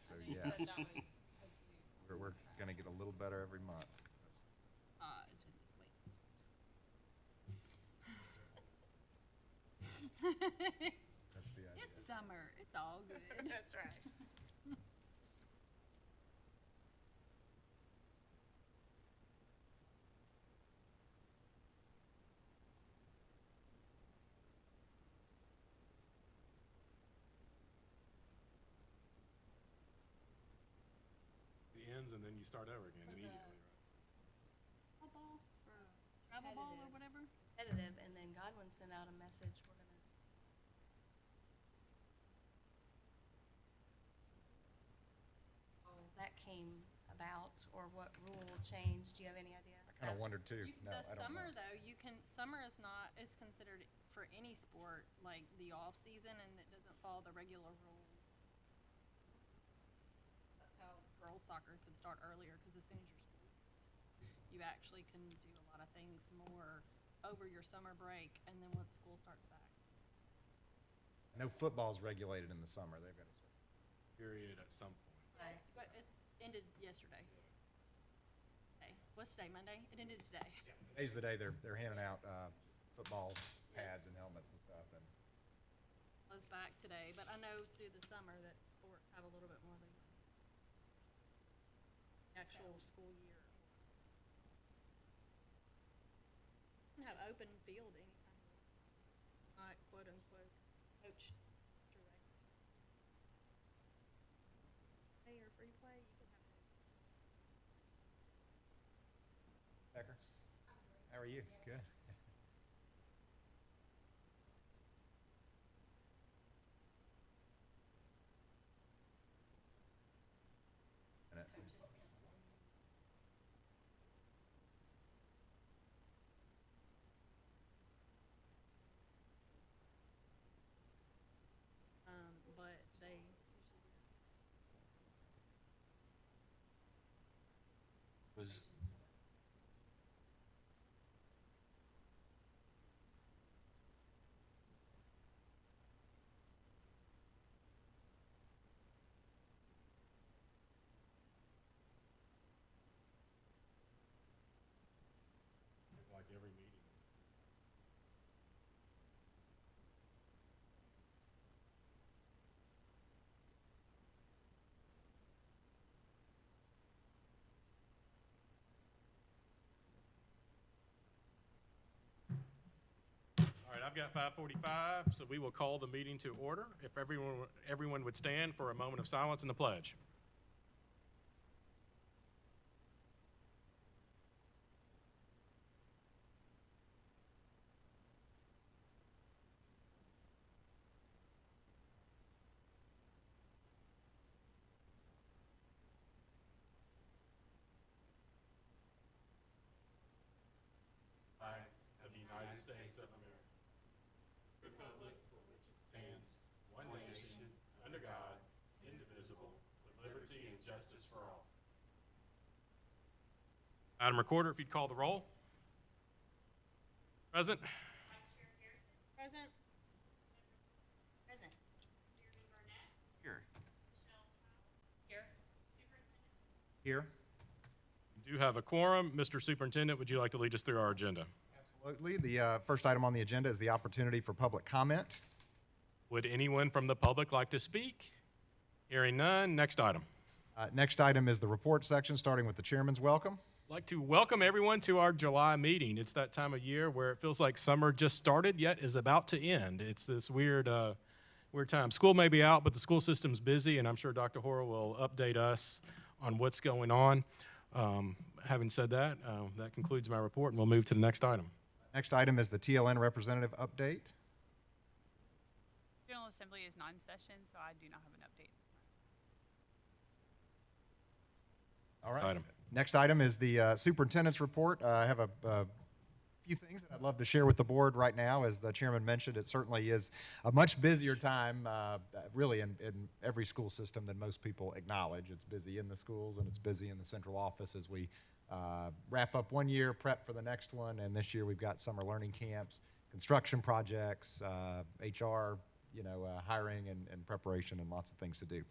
So yes, we're going to get a little better every month. That's the idea. It's summer. It's all good. That's right. It ends and then you start over again For the- immediately, right? Football for travel ball or whatever. Competitive, and then Godwin sent out a message, we're gonna. Oh, that came about, or what rule changed, do you have any idea? I kind of wondered too. No, The I don't summer know. though, summer is considered for any sport like the off season, and it doesn't follow the regular rules. That's how girls soccer could start earlier, because as soon as you actually can do a lot of things more over your summer break, and then once school starts back. I know football's regulated in the summer. They've got a Period at some point. Right. But it ended yesterday. Hey, what's today, Monday? It ended today. Today's the day they're handing out football pads and helmets and stuff. And I was back today, but I know through the summer that sports have a little bit more than actual school year. You can have open field anytime you want. Not quote unquote coach direct. Hey, or free play, you can have it. Becker, how are you? Good. But they Was Like every meeting. All right, I've got 5:45, so we will call the meeting to order. If everyone would stand for a moment of silence in the pledge. Flag of the United States of America, republic for which it stands, one nation, under God, indivisible, with liberty and justice for all. Madam Recorder, if you'd call the roll. Present. present. Present. here. Here. Here. We do have a quorum. Mr. Superintendent, would you like to lead us through our agenda? Absolutely. The first item on the agenda is the opportunity for public comment. Would anyone from the public like to speak? Hearing none, next item. Next item is the report section, starting with the chairman's welcome. I'd like to welcome everyone to our July meeting. It's that time of year where it feels like summer just started yet is about to end. It's this weird time. School may be out, but the school system's busy, and I'm sure Dr. Horrell will update us on what's going on. Having said that, that concludes my report, and we'll move to the next item. Next item is the TLN representative update. General Assembly is not in session, so I do not have an update this month. All right. Item. Next item is the superintendent's report. I have a few things that I'd love to share with the board right now. As the chairman mentioned, it certainly is a much busier time, really in every school system than most people acknowledge. It's busy in the schools and it's busy in the central office as we wrap up one year, prep for the next one, and this year we've got summer learning camps, construction projects, HR, hiring and preparation and lots of things to do.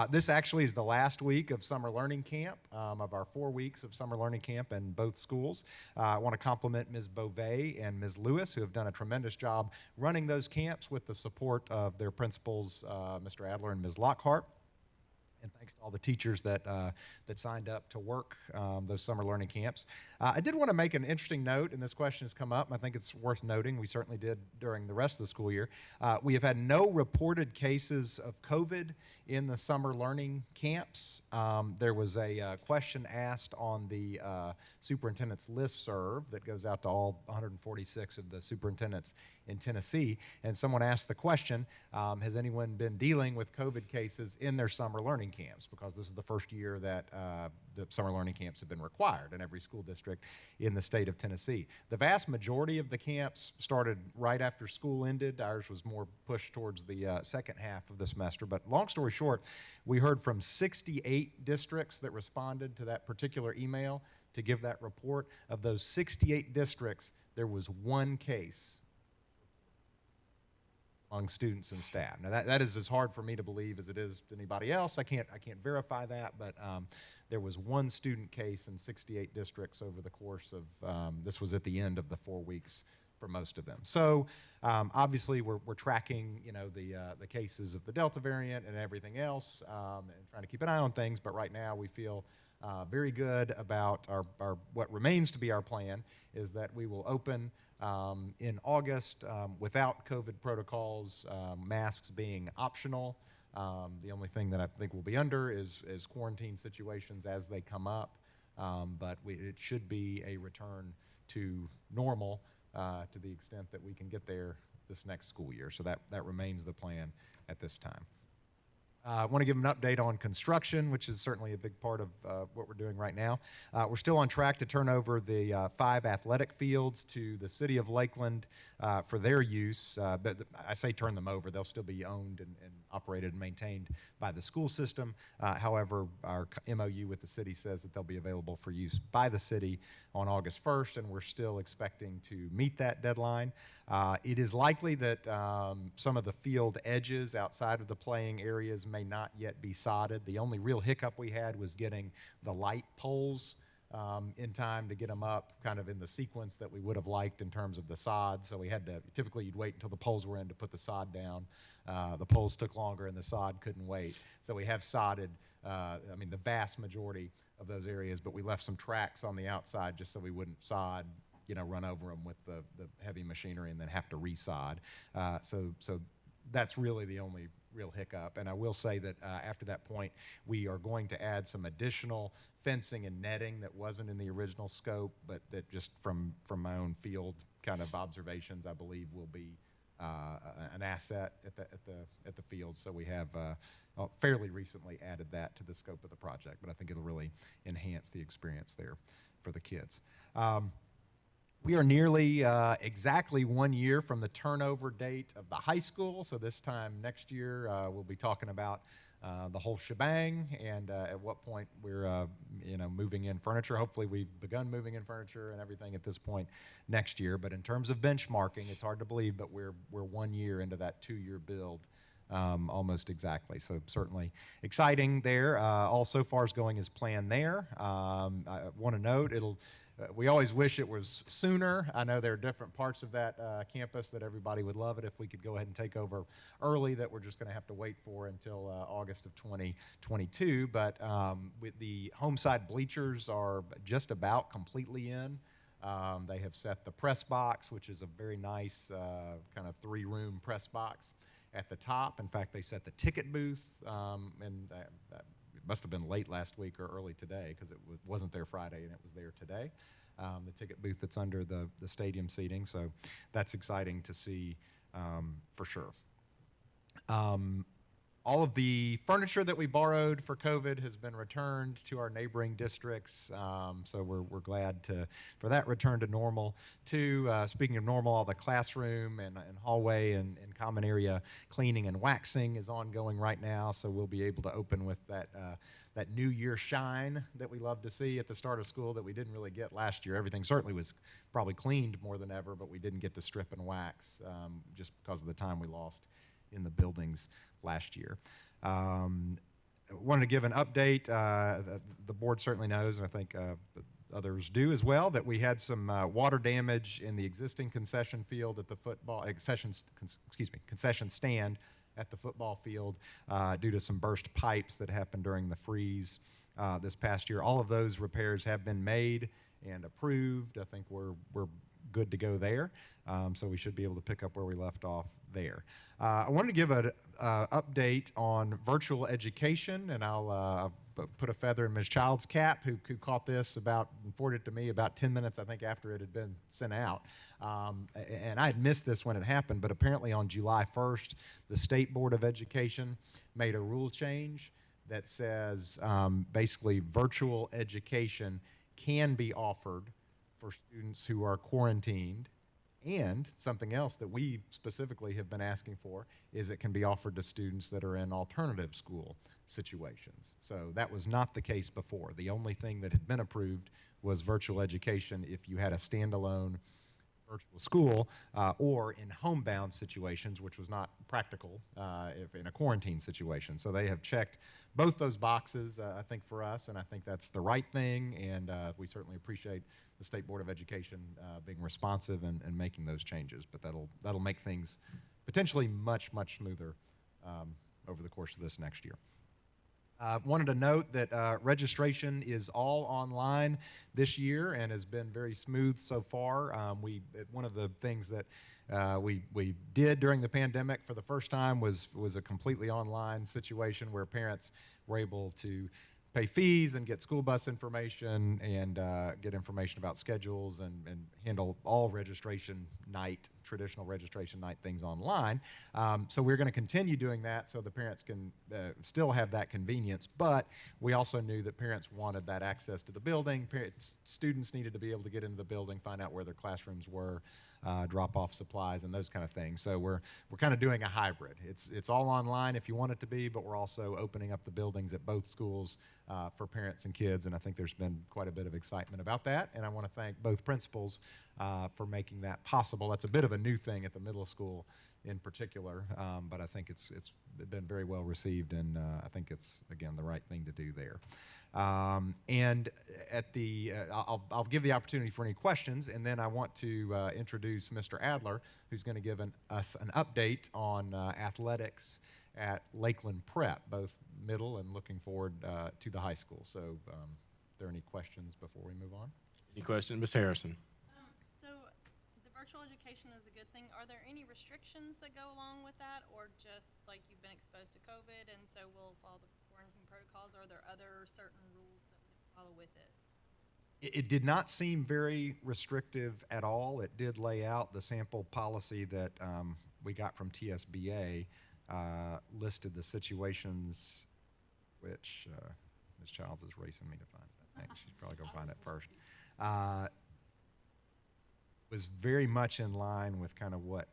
This actually is the last week of summer learning camp, of our 4 weeks of summer learning camp in both schools. I want to compliment Ms. Beauvais and Ms. Lewis, who have done a tremendous job running those camps with the support of their principals, Mr. Adler and Ms. Lockhart. And thanks to all the teachers that signed up to work those summer learning camps. I did want to make an interesting note, and this question has come up, and I think it's worth noting. We certainly did during the rest of the school year. We have had no reported cases of COVID in the summer learning camps. There was a question asked on the superintendent's listserv that goes out to all 146 of the superintendents in Tennessee, and someone asked the question, has anyone been dealing with COVID cases in their summer learning camps? Because this is the first year that the summer learning camps have been required in every school district in the state of Tennessee. The vast majority of the camps started right after school ended. Ours was more pushed towards the second half of the semester, but long story short, we heard from 68 districts that responded to that particular email to give that report. Of those 68 districts, there was one case among students and staff. Now that is as hard for me to believe as it is to anybody else. I can't verify that, but there was one student case in 68 districts over the course of, this was at the end of the 4 weeks for most of them. So obviously we're tracking, the cases of the Delta variant and everything else, and trying to keep an eye on things, but right now we feel very good about our what remains to be our plan is that we will open in August without COVID protocols, masks being optional. The only thing that I think we'll be under is quarantine situations as they come up, but it should be a return to normal to the extent that we can get there this next school year. So that remains the plan at this time. I want to give an update on construction, which is certainly a big part of what we're doing right now. We're still on track to turn over the 5 athletic fields to the city of Lakeland for their use. But I say turn them over. They'll still be owned and operated and maintained by the school system. However, our MOU with the city says that they'll be available for use by the city on August 1st, and we're still expecting to meet that deadline. It is likely that some of the field edges outside of the playing areas may not yet be sodded. The only real hiccup we had was getting the light poles in time to get them up kind of in the sequence that we would have liked in terms of the sod. So we had to, typically you'd wait until the poles were in to put the sod down. The poles took longer and the sod couldn't wait. So we have sodded, the vast majority of those areas, but we left some tracks on the outside just so we wouldn't sod, run over them with the heavy machinery and then have to re-sod. So that's really the only real hiccup. And I will say that after that point, we are going to add some additional fencing and netting that wasn't in the original scope, but that just from my own field kind of observations, I believe will be an asset at the field. So we have fairly recently added that to the scope of the project, but I think it'll really enhance the experience there for the kids. We are nearly exactly 1 year from the turnover date of the high school. So this time next year, we'll be talking about the whole shebang and at what point we're moving in furniture. Hopefully we've begun moving in furniture and everything at this point next year. But in terms of benchmarking, it's hard to believe, but we're 1 year into that 2-year build. Almost exactly. So certainly exciting there. All so far is going as planned there. I want to note we always wish it was sooner. I know there are different parts of that campus that everybody would love it if we could go ahead and take over early, that we're just going to have to wait for until August of 2022. But with the home side bleachers are just about completely in. They have set the press box, which is a very nice kind of 3-room press box at the top. In fact, they set the ticket booth, and it must have been late last week or early today because it wasn't there Friday and it was there today. The ticket booth that's under the stadium seating, so that's exciting to see for sure. All of the furniture that we borrowed for COVID has been returned to our neighboring districts, so we're glad for that return to normal too. Speaking of normal, all the classroom and hallway and common area cleaning and waxing is ongoing right now, so we'll be able to open with that New Year shine that we love to see at the start of school that we didn't really get last year. Everything certainly was probably cleaned more than ever, but we didn't get to strip and wax just because of the time we lost in the buildings last year. Wanted to give an update. The board certainly knows, and I think others do as well, that we had some water damage in the existing concession field at the concession stand at the football field due to some burst pipes that happened during the freeze this past year. All of those repairs have been made and approved. I think we're good to go there, so we should be able to pick up where we left off there. I wanted to give an update on virtual education, and I'll put a feather in Ms. Child's cap, who caught this and forwarded it to me about 10 minutes, I think, after it had been sent out. And I had missed this when it happened, but apparently on July 1st, the State Board of Education made a rule change that says basically virtual education can be offered for students who are quarantined. And something else that we specifically have been asking for is it can be offered to students that are in alternative school situations. So that was not the case before. The only thing that had been approved was virtual education if you had a standalone virtual school or in homebound situations, which was not practical if in a quarantine situation. So they have checked both those boxes, I think, for us, and I think that's the right thing, and we certainly appreciate the State Board of Education being responsive and making those changes. But that'll make things potentially much, much smoother over the course of this next year. Wanted to note that registration is all online this year and has been very smooth so far. One of the things that we did during the pandemic for the first time was a completely online situation where parents were able to pay fees and get school bus information and get information about schedules and handle all traditional registration night things online. So we're going to continue doing that so the parents can still have that convenience, but we also knew that parents wanted that access to the building. Students needed to be able to get into the building, find out where their classrooms were, drop off supplies and those kind of things. So we're kind of doing a hybrid. It's all online if you want it to be, but we're also opening up the buildings at both schools for parents and kids, and I think there's been quite a bit of excitement about that, and I want to thank both principals for making that possible. That's a bit of a new thing at the middle school in particular, but I think it's been very well received, and I think it's, again, the right thing to do there. And at I'll give the opportunity for any questions, and then I want to introduce Mr. Adler, who's going to give us an update on athletics at Lakeland Prep, both middle and looking forward to the high school. So are there any questions before we move on? Any questions? Ms. Harrison? So the virtual education is a good thing. Are there any restrictions that go along with that, or just like you've been exposed to COVID and so we'll follow the quarantine protocols, or are there other certain rules that we follow with it? It did not seem very restrictive at all. It did lay out the sample policy that we got from TSBA, listed the situations, which Ms. Childs is racing me to find that. I think she's probably going to find it first. Was very much in line with kind of what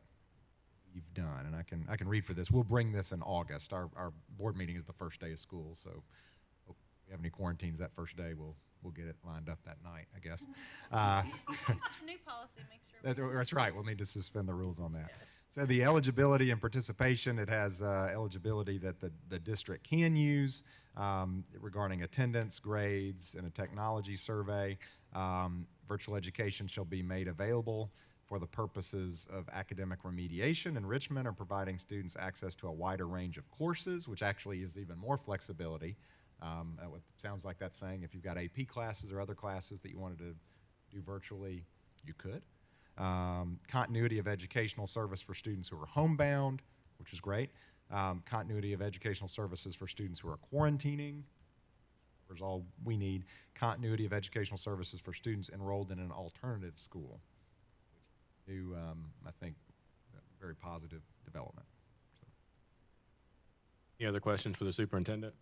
we've done, and I can read for this. We'll bring this in August. Our board meeting is the first day of school, so if we have any quarantines that first day, we'll get it lined up that night, I guess. New policy, make sure. That's right. We'll need to suspend the rules on that. So the eligibility and participation, it has eligibility that the district can use regarding attendance, grades, and a technology survey. Virtual education shall be made available for the purposes of academic remediation, enrichment, or providing students access to a wider range of courses, which actually is even more flexibility. What sounds like that's saying if you've got AP classes or other classes that you wanted to do virtually, you could. Continuity of educational service for students who are homebound, which is great. Continuity of educational services for students who are quarantining. There's all we need. Continuity of educational services for students enrolled in an alternative school. New, I think, very positive development. So. Any other questions for the superintendent?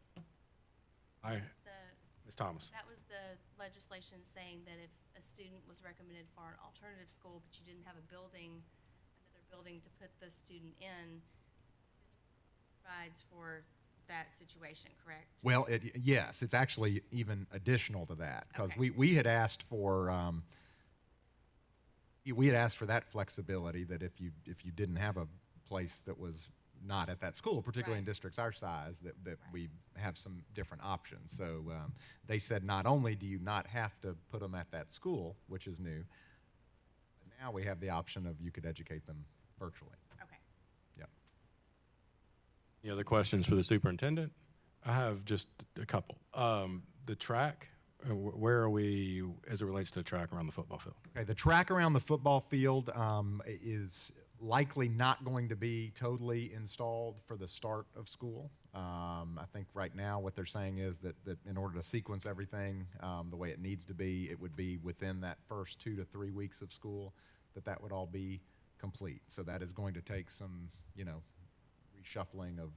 Ms. Thomas. That was the legislation saying that if a student was recommended for an alternative school, but you didn't have another building to put the student in, this provides for that situation, correct? Well, yes, it's actually even additional to that, because Okay. we had asked for that flexibility, that if you didn't have a place that was not at that school, particularly in Right. districts our size, that we have some different options. So they said not only do you not have to put them at that school, which is new, but now we have the option of you could educate them virtually. Okay. Yep. Any other questions for the superintendent? I have just a couple. The track, where are we as it relates to the track around the football field? Okay, the track around the football field is likely not going to be totally installed for the start of school. I think right now what they're saying is that in order to sequence everything the way it needs to be, it would be within that first 2 to 3 weeks of school that would all be complete. So that is going to take some, reshuffling of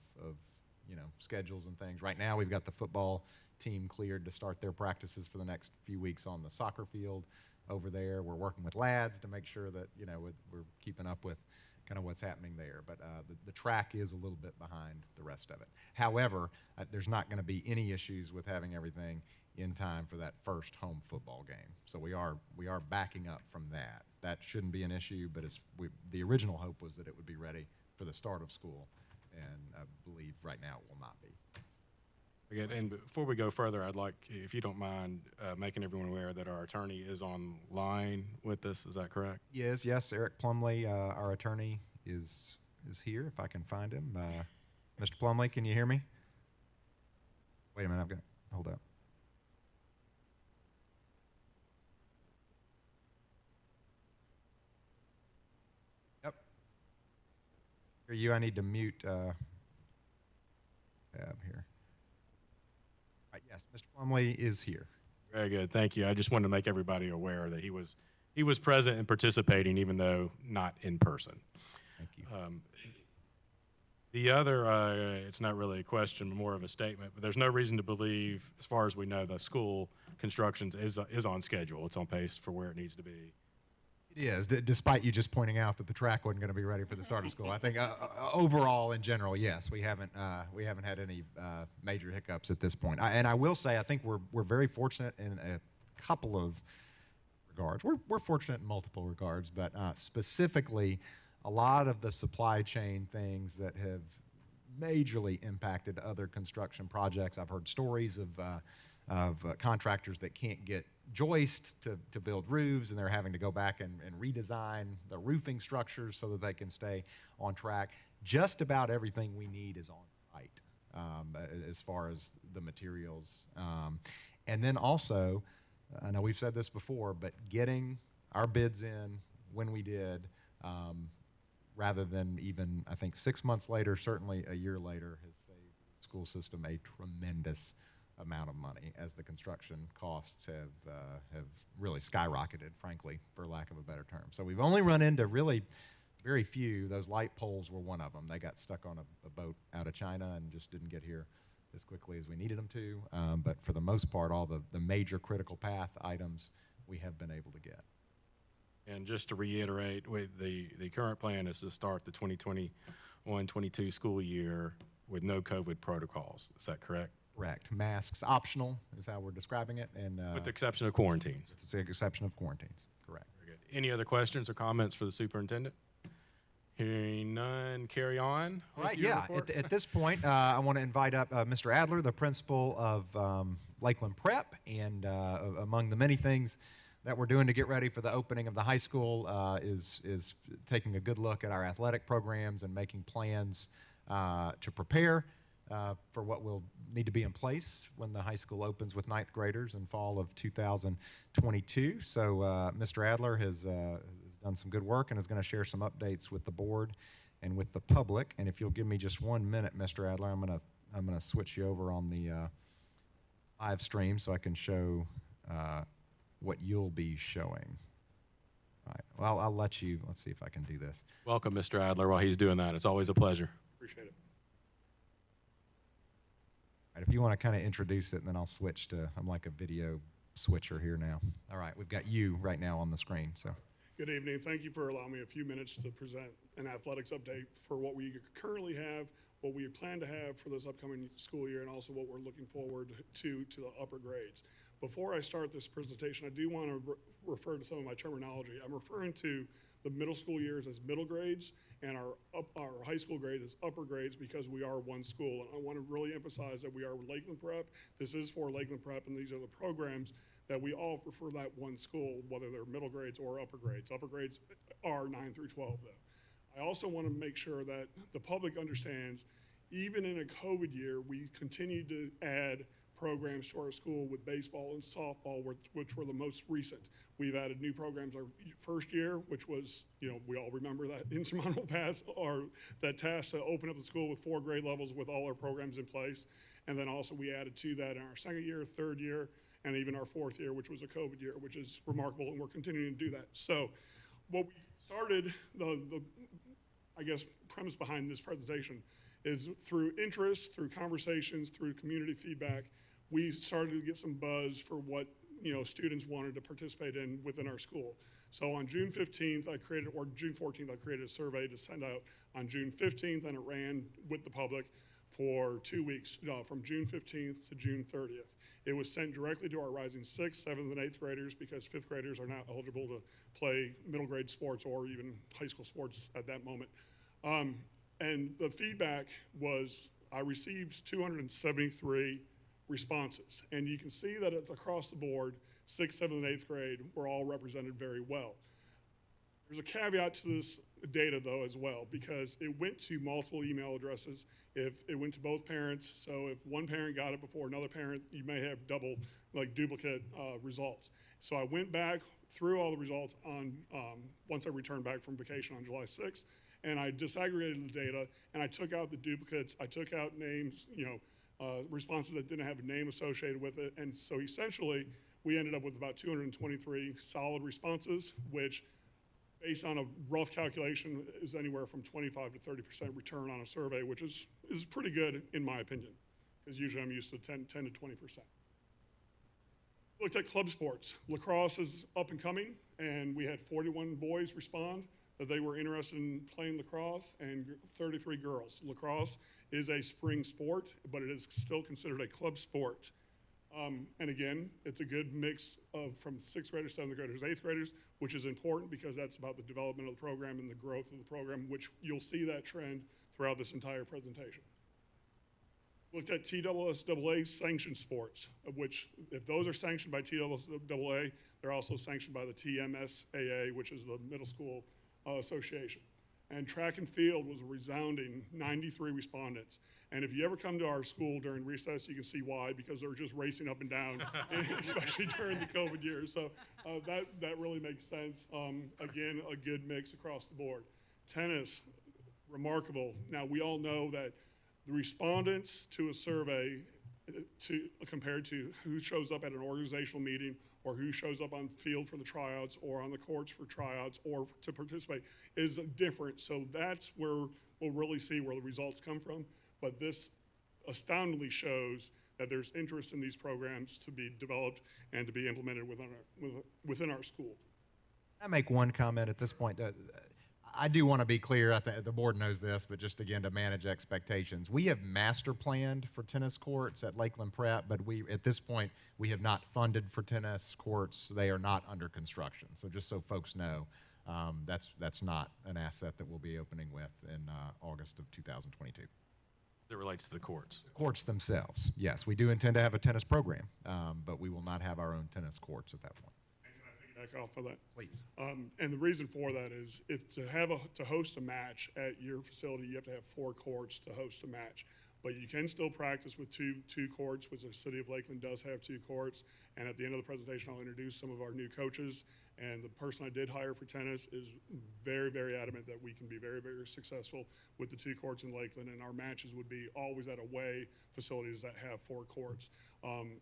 schedules and things. Right now we've got the football team cleared to start their practices for the next few weeks on the soccer field over there. We're working with lads to make sure that we're keeping up with kind of what's happening there. But the track is a little bit behind the rest of it. However, there's not going to be any issues with having everything in time for that first home football game. So we are backing up from that. That shouldn't be an issue, but the original hope was that it would be ready for the start of school, and I believe right now it will not be. Again, and before we go further, I'd like, if you don't mind, making everyone aware that our attorney is online with us. Is that correct? Yes, Eric Plumley, our attorney, is here, if I can find him. Mr. Plumley, can you hear me? Wait a minute, hold up. Yep. Hear you, I need to mute tab here. All right, yes, Mr. Plumley is here. Very good. Thank you. I just wanted to make everybody aware that he was present and participating, even though not in person. Thank you. The other, it's not really a question, but more of a statement, but there's no reason to believe, as far as we know, the school construction is on schedule. It's on pace for where it needs to be. It is, despite you just pointing out that the track wasn't going to be ready for the start of school. I think overall, in general, yes, we haven't had any major hiccups at this point. And I will say, I think we're very fortunate in a couple of regards. We're fortunate in multiple regards, but specifically, a lot of the supply chain things that have majorly impacted other construction projects. I've heard stories of contractors that can't get joist to build roofs, and they're having to go back and redesign the roofing structures so that they can stay on track. Just about everything we need is on site as far as the materials. And then also, I know we've said this before, but getting our bids in when we did, rather than even, I think, 6 months later, certainly a year later, has saved the school system a tremendous amount of money, as the construction costs have really skyrocketed, frankly, for lack of a better term. So we've only run into really very few. Those light poles were one of them. They got stuck on a boat out of China and just didn't get here as quickly as we needed them to. But for the most part, all the major critical path items we have been able to get. And just to reiterate, the current plan is to start the 2021-22 school year with no COVID protocols. Is that correct? Correct. Masks optional is how we're describing it, and With the exception of quarantines. with the exception of quarantines. Correct. Very good. Any other questions or comments for the superintendent? Hearing none, carry on. All with right, your yeah. report. At this point, I want to invite up Mr. Adler, the principal of Lakeland Prep, and among the many things that we're doing to get ready for the opening of the high school is taking a good look at our athletic programs and making plans to prepare for what will need to be in place when the high school opens with ninth graders in fall of 2022. So Mr. Adler has done some good work and is going to share some updates with the board and with the public. And if you'll give me just 1 minute, Mr. Adler, I'm gonna switch you over on the live stream so I can show what you'll be showing. All right. Well, I'll let you. Let's see if I can do this. Welcome, Mr. Adler, while he's doing that. It's always a pleasure. Appreciate it. All right, if you want to kind of introduce it, and then I'll switch to. I'm like a video switcher here now. All right, we've got you right now on the screen. So. Good evening. Thank you for allowing me a few minutes to present an athletics update for what we currently have, what we plan to have for this upcoming school year, and also what we're looking forward to the upper grades. Before I start this presentation, I do want to refer to some of my terminology. I'm referring to the middle school years as middle grades and our high school grades as upper grades because we are one school. And I want to really emphasize that we are Lakeland Prep. This is for Lakeland Prep, and these are the programs that we offer for that one school, whether they're middle grades or upper grades. Upper grades are 9 through 12, though. I also want to make sure that the public understands, even in a COVID year, we continue to add programs to our school with baseball and softball, which were the most recent. We've added new programs our first year, which was, we all remember that insurmountable task, or that task to open up the school with 4 grade levels with all our programs in place. And then also we added to that in our second year, third year, and even our fourth year, which was a COVID year, which is remarkable, and we're continuing to do that. So what we started, I guess, premise behind this presentation is through interest, through conversations, through community feedback, we started to get some buzz for what students wanted to participate in within our school. So on June 15th, or June 14th, I created a survey to send out on June 15th, and it ran with the public for 2 weeks, from June 15th to June 30th. It was sent directly to our rising 6th, 7th, and 8th graders because 5th graders are not eligible to play middle grade sports or even high school sports at that moment. And the feedback was, I received 273 responses. And you can see that it's across the board, 6th, 7th, and 8th grade were all represented very well. There's a caveat to this data, though, as well, because it went to multiple email addresses. If it went to both parents, so if one parent got it before another parent, you may have duplicate results. So I went back through all the results on once I returned back from vacation on July 6th, and I disaggregated the data, and I took out the duplicates. I took out names, responses that didn't have a name associated with it, and so essentially we ended up with about 223 solid responses, which, based on a rough calculation, is anywhere from 25 to 30% return on a survey, which is pretty good in my opinion, because usually I'm used to 10 to 20%. Looked at club sports. Lacrosse is up and coming, and we had 41 boys respond that they were interested in playing lacrosse, and 33 girls. Lacrosse is a spring sport, but it is still considered a club sport. And again, it's a good mix of from 6th graders, 7th graders, 8th graders, which is important because that's about the development of the program and the growth of the program, which you'll see that trend throughout this entire presentation. Looked at TSSAA sanctioned sports, of which, if those are sanctioned by TSSAA, they're also sanctioned by the TSSAA, which is the middle school association. And track and field was a resounding 93 respondents. And if you ever come to our school during recess, you can see why, because they're just racing up and down, especially during the COVID years. So that really makes sense. Again, a good mix across the board. Tennis, remarkable. Now, we all know that the respondents to a survey compared to who shows up at an organizational meeting or who shows up on the field for the tryouts or on the courts for tryouts or to participate is different. So that's where we'll really see where the results come from. But this astoundingly shows that there's interest in these programs to be developed and to be implemented within our school. I make one comment at this point. I do want to be clear. I think the board knows this, but just again to manage expectations, we have master planned for tennis courts at Lakeland Prep, but at this point we have not funded for tennis courts. They are not under construction. So just so folks know, that's not an asset that we'll be opening with in August of 2022. That relates to the courts. Courts themselves, yes, we do intend to have a tennis program, but we will not have our own tennis courts at that point. Back off of that. Please. And the reason for that is to host a match at your facility, you have to have 4 courts to host a match. But you can still practice with two courts, which the city of Lakeland does have 2 courts. And at the end of the presentation, I'll introduce some of our new coaches. And the person I did hire for tennis is very, very adamant that we can be very, very successful with the 2 courts in Lakeland. And our matches would be always at away facilities that have 4 courts.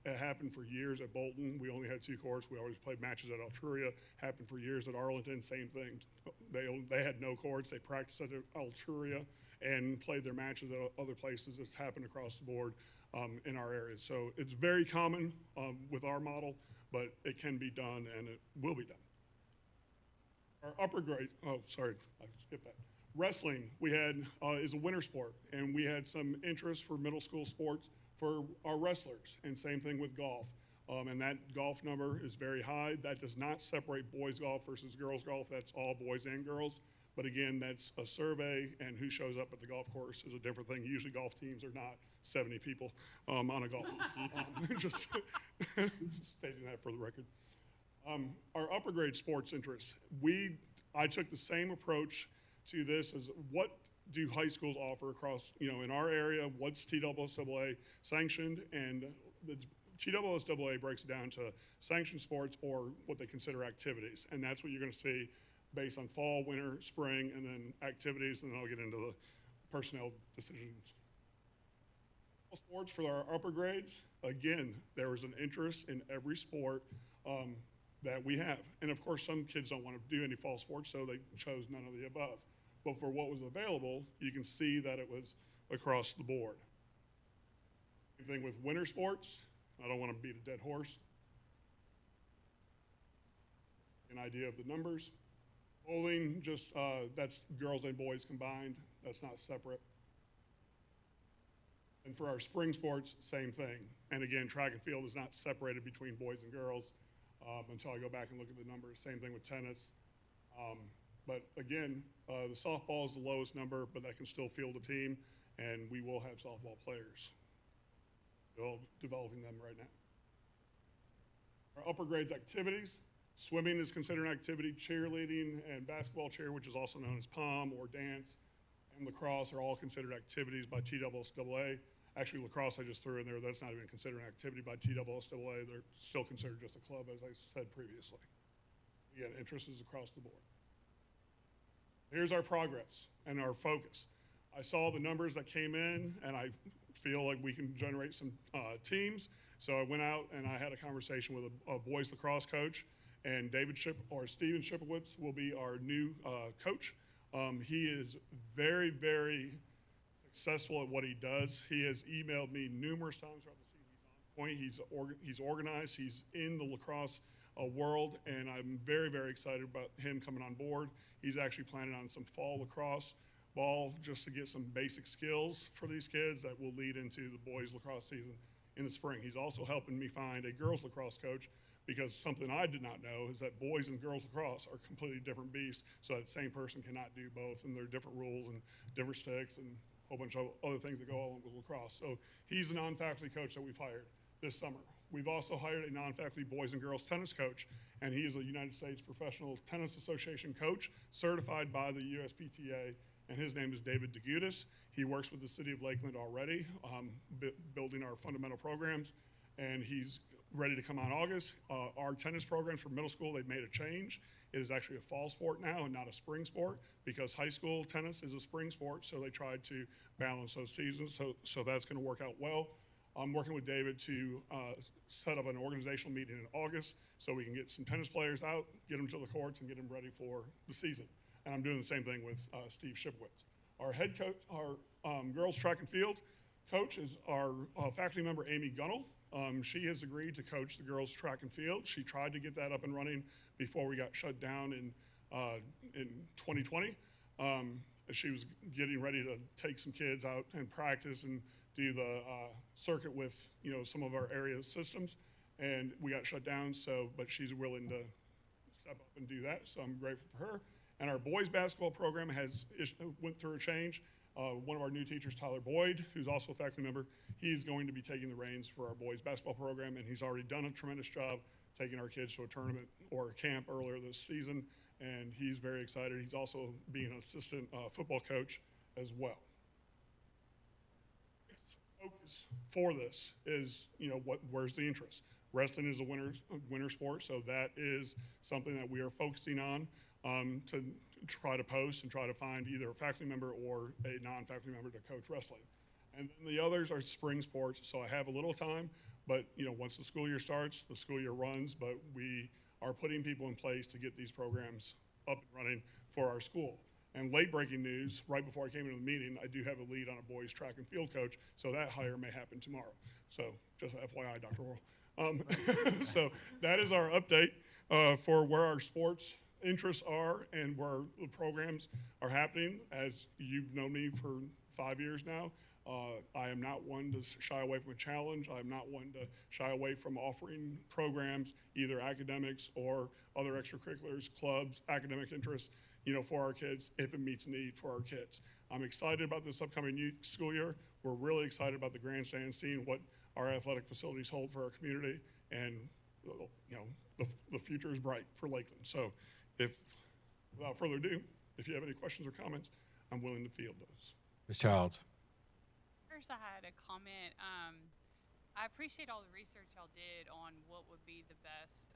It happened for years at Bolton. We only had 2 courts. We always played matches at Altruria. Happened for years at Arlington. Same thing. They had no courts. They practiced at Altruria and played their matches at other places. It's happened across the board in our area. So it's very common with our model, but it can be done and it will be done. Our upper grade, I skipped that. Wrestling, we had, is a winter sport, and we had some interest for middle school sports for our wrestlers, and same thing with golf. And that golf number is very high. That does not separate boys golf versus girls golf. That's all boys and girls. But again, that's a survey, and who shows up at the golf course is a different thing. Usually golf teams are not 70 people on a golf team. Just stating that for the record. Our upper grade sports interests. I took the same approach to this as what do high schools offer across, in our area, what's TSSAA sanctioned, and the TSSAA breaks it down to sanctioned sports or what they consider activities. And that's what you're gonna see based on fall, winter, spring, and then activities, and then I'll get into the personnel decisions. Sports for our upper grades, again, there was an interest in every sport that we have. And of course, some kids don't want to do any fall sports, so they chose none of the above. But for what was available, you can see that it was across the board. Same thing with winter sports. I don't want to beat a dead horse. An idea of the numbers. Bowling, just that's girls and boys combined. That's not separate. And for our spring sports, same thing. And again, track and field is not separated between boys and girls until I go back and look at the numbers. Same thing with tennis. But again, the softball is the lowest number, but that can still field a team, and we will have softball players. We're developing them right now. Our upper grades activities. Swimming is considered an activity. Cheerleading and basketball cheer, which is also known as POM or dance, and lacrosse are all considered activities by TSSAA. Actually, lacrosse I just threw in there. That's not even considered an activity by TSSAA. They're still considered just a club, as I said previously. Again, interest is across the board. Here's our progress and our focus. I saw the numbers that came in, and I feel like we can generate some teams. So I went out and I had a conversation with a boys lacrosse coach, and Steven Shipowitz will be our new coach. He is very, very successful at what he does. He has emailed me numerous times throughout the season. He's on point. He's organized. He's in the lacrosse world, and I'm very, very excited about him coming on board. He's actually planning on some fall lacrosse ball just to get some basic skills for these kids that will lead into the boys lacrosse season in the spring. He's also helping me find a girls lacrosse coach, because something I did not know is that boys and girls lacrosse are completely different beasts, so that same person cannot do both, and there are different rules and different sticks and a whole bunch of other things that go along with lacrosse. So he's a non-faculty coach that we've hired this summer. We've also hired a non-faculty boys and girls tennis coach, and he is a United States Professional Tennis Association coach, certified by the USPTA, and his name is David DeGutis. He works with the city of Lakeland already, building our fundamental programs, and he's ready to come on August. Our tennis programs for middle school, they've made a change. It is actually a fall sport now and not a spring sport, because high school tennis is a spring sport, so they tried to balance those seasons, so that's gonna work out well. I'm working with David to set up an organizational meeting in August so we can get some tennis players out, get them to the courts, and get them ready for the season. And I'm doing the same thing with Steve Shipowitz. Our head coach, our girls track and field coach is our faculty member, Amy Gunnell. She has agreed to coach the girls track and field. She tried to get that up and running before we got shut down in 2020. She was getting ready to take some kids out and practice and do the circuit with some of our area systems, and we got shut down. But she's willing to step up and do that, so I'm grateful for her. And our boys basketball program went through a change. One of our new teachers, Tyler Boyd, who's also a faculty member, he's going to be taking the reins for our boys basketball program, and he's already done a tremendous job taking our kids to a tournament or a camp earlier this season, and he's very excited. He's also being an assistant football coach as well. Next focus for this is, where's the interest? Wrestling is a winter sport, so that is something that we are focusing on to try to post and try to find either a faculty member or a non-faculty member to coach wrestling. And then the others are spring sports, so I have a little time, but once the school year starts, the school year runs, but we are putting people in place to get these programs up and running for our school. And late breaking news, right before I came into the meeting, I do have a lead on a boys track and field coach, so that hire may happen tomorrow. So just FYI, Dr. Orr. So that is our update for where our sports interests are and where the programs are happening. As you've known me for 5 years now, I am not one to shy away from a challenge. I'm not one to shy away from offering programs, either academics or other extracurriculars, clubs, academic interests, for our kids if it meets need for our kids. I'm excited about this upcoming school year. We're really excited about the grandstand, seeing what our athletic facilities hold for our community, and the future is bright for Lakeland. So, without further ado, if you have any questions or comments, I'm willing to field those. Ms. Childs. First, I had a comment. I appreciate all the research y'all did on what would be the best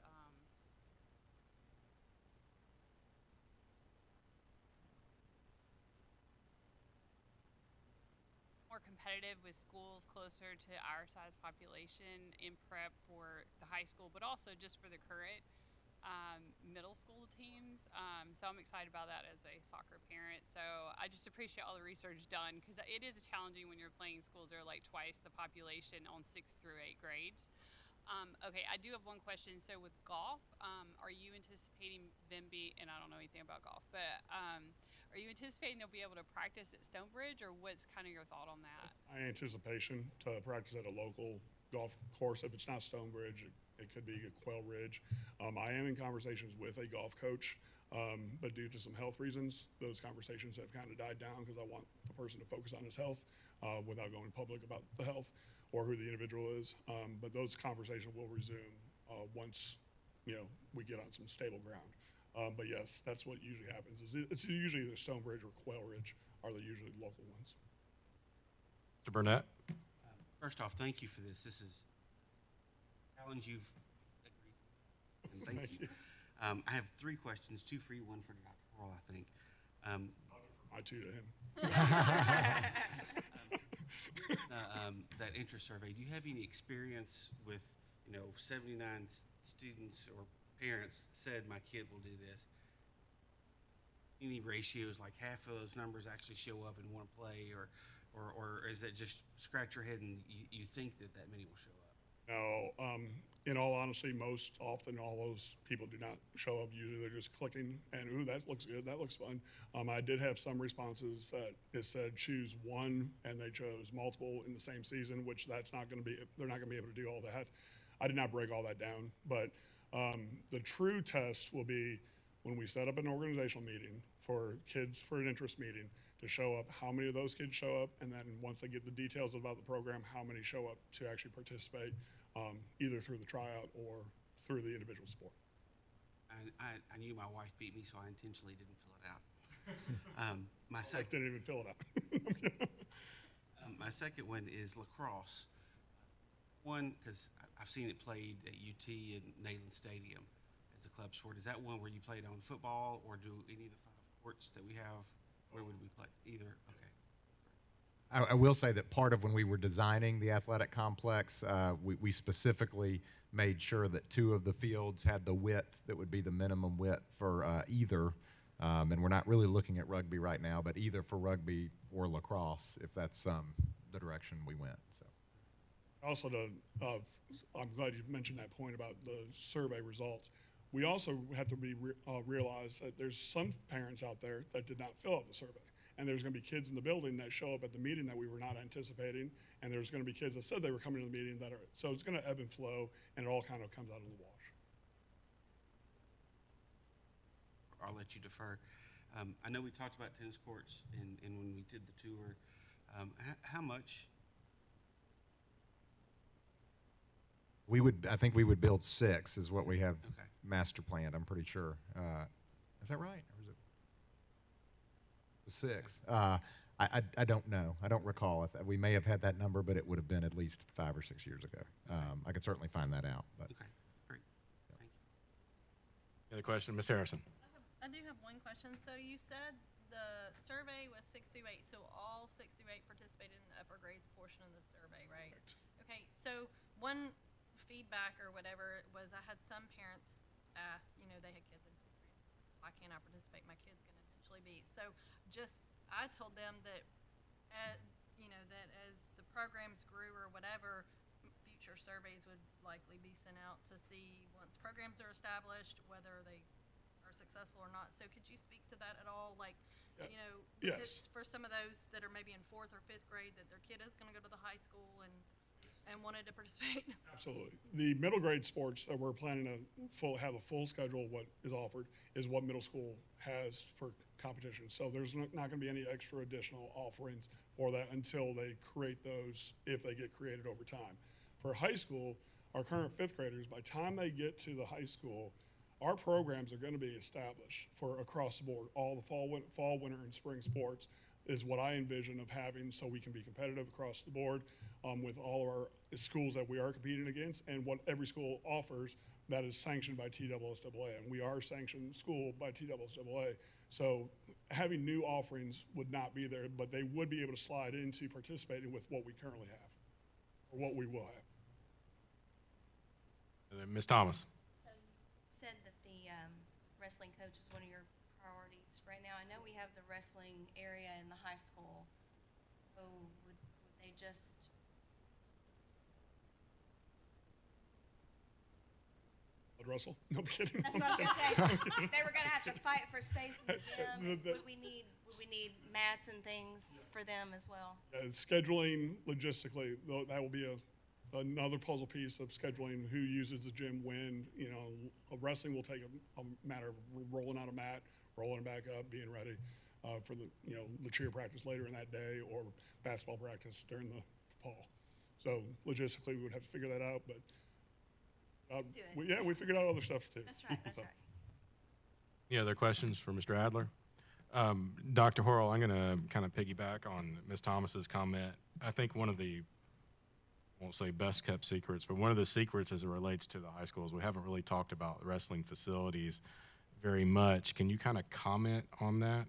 more competitive with schools closer to our size population in prep for the high school, but also just for the current middle school teams. So I'm excited about that as a soccer parent. So I just appreciate all the research done, because it is challenging when you're playing schools that are like twice the population on 6 through 8 grades. Okay, I do have one question. So with golf, are you anticipating them and I don't know anything about golf, but are you anticipating they'll be able to practice at Stonebridge, or what's kind of your thought on that? My anticipation to practice at a local golf course. If it's not Stonebridge, it could be Quail Ridge. I am in conversations with a golf coach, but due to some health reasons, those conversations have kind of died down, because I want the person to focus on his health without going public about the health or who the individual is. But those conversations will resume once we get on some stable ground. But yes, that's what usually happens. It's usually either Stonebridge or Quail Ridge are the usually local ones. Mr. Burnett. First off, thank you for this. This is a challenge you've agreed, and thank you. I have 3 questions, 2 for you, 1 for Dr. Pearl, I think. My 2 to him. That interest survey, do you have any experience with, 79 students or parents said my kid will do this? Any ratios, like half of those numbers actually show up and want to play, or is it just scratch your head and you think that many will show up? No, in all honesty, most often all those people do not show up. Usually they're just clicking and, ooh, that looks good, that looks fun. I did have some responses that it said choose 1, and they chose multiple in the same season, which they're not going to be able to do all that. I did not break all that down, but the true test will be when we set up an organizational meeting for kids for an interest meeting to show up, how many of those kids show up, and then once they get the details about the program, how many show up to actually participate, either through the tryout or through the individual sport. I knew my wife beat me, so I intentionally didn't fill it out. My wife didn't even fill it out. My second one is lacrosse. One, because I've seen it played at UT and Neyland Stadium as a club sport. Is that one where you played on football, or do any of the 5 courts that we have, where would we play? Either? Okay. I will say that part of when we were designing the athletic complex, we specifically made sure that 2 of the fields had the width that would be the minimum width for either. And we're not really looking at rugby right now, but either for rugby or lacrosse, if that's the direction we went. So. Also, I'm glad you mentioned that point about the survey results. We also have to realize that there's some parents out there that did not fill out the survey. And there's going to be kids in the building that show up at the meeting that we were not anticipating. And there's going to be kids that said they were coming to the meeting so it's going to ebb and flow, and it all kind of comes out in the wash. I'll let you defer. I know we talked about tennis courts and when we did the tour. How much? I think we would build 6 is what we have master planned, I'm pretty sure. Is that right? Or is it 6? I don't know. I don't recall. We may have had that number, but it would have been at least 5 or 6 years ago. I could certainly find that out. But. Okay, great. Thank you. Any other question? Ms. Harrison. I do have one question. So you said the survey was 6 through 8, so all 6 through 8 participated in the upper grades portion of the survey, right? Correct. Okay, so one feedback or whatever was I had some parents ask, they had kids in 2, 3, why can't I participate? My kid's going to eventually be. So I told them that, that as the programs grew or whatever, future surveys would likely be sent out to see once programs are established, whether they are successful or not. So could you speak to that at all? Like, Yeah. you know, Yes. for some of those that are maybe in 4th or 5th grade, that their kid is gonna go to the high school and wanted to participate. Absolutely. The middle grade sports that we're planning to have a full schedule of what is offered is what middle school has for competition. So there's not going to be any extra additional offerings for that until they create those, if they get created over time. For high school, our current 5th graders, by the time they get to the high school, our programs are going to be established for across the board. All the fall, winter, and spring sports is what I envision of having, so we can be competitive across the board with all of our schools that we are competing against, and what every school offers that is sanctioned by TSSAA. And we are a sanctioned school by TSSAA. So having new offerings would not be there, but they would be able to slide into participating with what we currently have, or what we will have. Ms. Thomas. So you said that the wrestling coach was one of your priorities right now. I know we have the wrestling area in the high school. So would they just, Bud Russell? No, I'm kidding. that's what I was gonna say. They were gonna have to fight for space in the gym. The- Would we need mats and things for them as well? Scheduling logistically, though, that will be another puzzle piece of scheduling who uses the gym when. You know, wrestling will take a matter of rolling out a mat, rolling it back up, being ready for the cheer practice later in that day, or basketball practice during the fall. So logistically, we would have to figure that out, but do it. we figured out other stuff too. That's right, that's So, right. Any other questions for Mr. Adler? Dr. Horrell, I'm going to kind of piggyback on Ms. Thomas's comment. I think one of the, I won't say best kept secrets, but one of the secrets as it relates to the high schools, we haven't really talked about wrestling facilities very much. Can you kind of comment on that?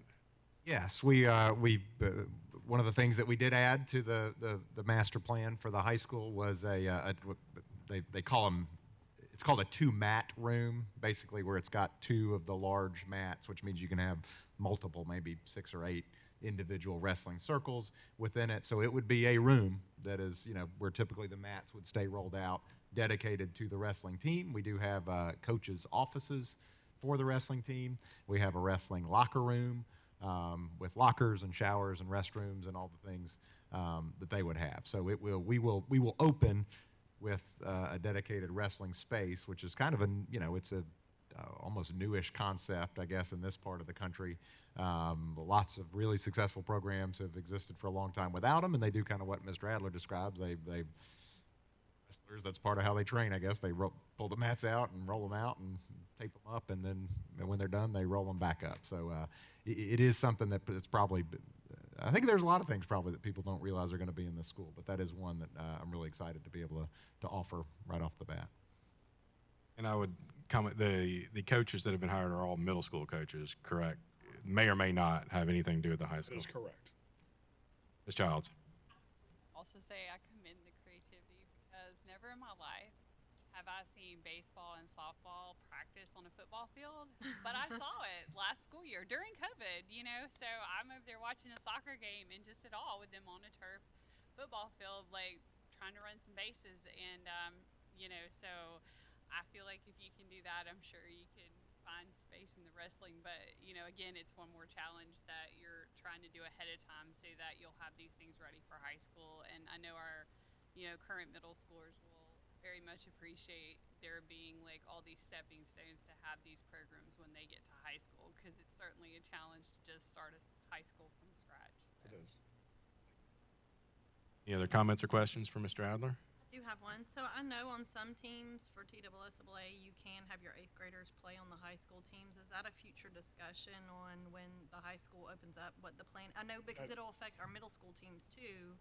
Yes, one of the things that we did add to the master plan for the high school was they call them, it's called a 2-mat room, basically, where it's got 2 of the large mats, which means you can have multiple, maybe 6 or 8 individual wrestling circles within it. So it would be a room that is, where typically the mats would stay rolled out, dedicated to the wrestling team. We do have coaches' offices for the wrestling team. We have a wrestling locker room with lockers and showers and restrooms and all the things that they would have. So we will open with a dedicated wrestling space, which is kind of it's a almost newish concept, I guess, in this part of the country. Lots of really successful programs have existed for a long time without them, and they do kind of what Mr. Adler describes. They wrestlers, that's part of how they train, I guess. They pull the mats out and roll them out and tape them up, and then when they're done, they roll them back up. So it is something that it's probably, I think there's a lot of things probably that people don't realize are going to be in this school, but that is one that I'm really excited to be able to offer right off the bat. And I would comment, the coaches that have been hired are all middle school coaches, correct? May or may not have anything to do with the high that school. is correct. Ms. Childs. Also say I commend the creativity, because never in my life have I seen baseball and softball practice on a football field, but I saw it last school year during COVID, so I'm over there watching a soccer game and just at all with them on a turf football field, like trying to run some bases. And, so I feel like if you can do that, I'm sure you can find space in the wrestling. But, again, it's one more challenge that you're trying to do ahead of time so that you'll have these things ready for high school. And I know our, current middle schoolers will very much appreciate there being like all these stepping stones to have these programs when they get to high school, because it's certainly a challenge to just start a high school from scratch. So. It is. Any other comments or questions for Mr. Adler? I do have one. So I know on some teams for TSSAA, you can have your 8th graders play on the high school teams. Is that a future discussion on when the high school opens up, what the plan? I know because it'll affect our middle school teams too.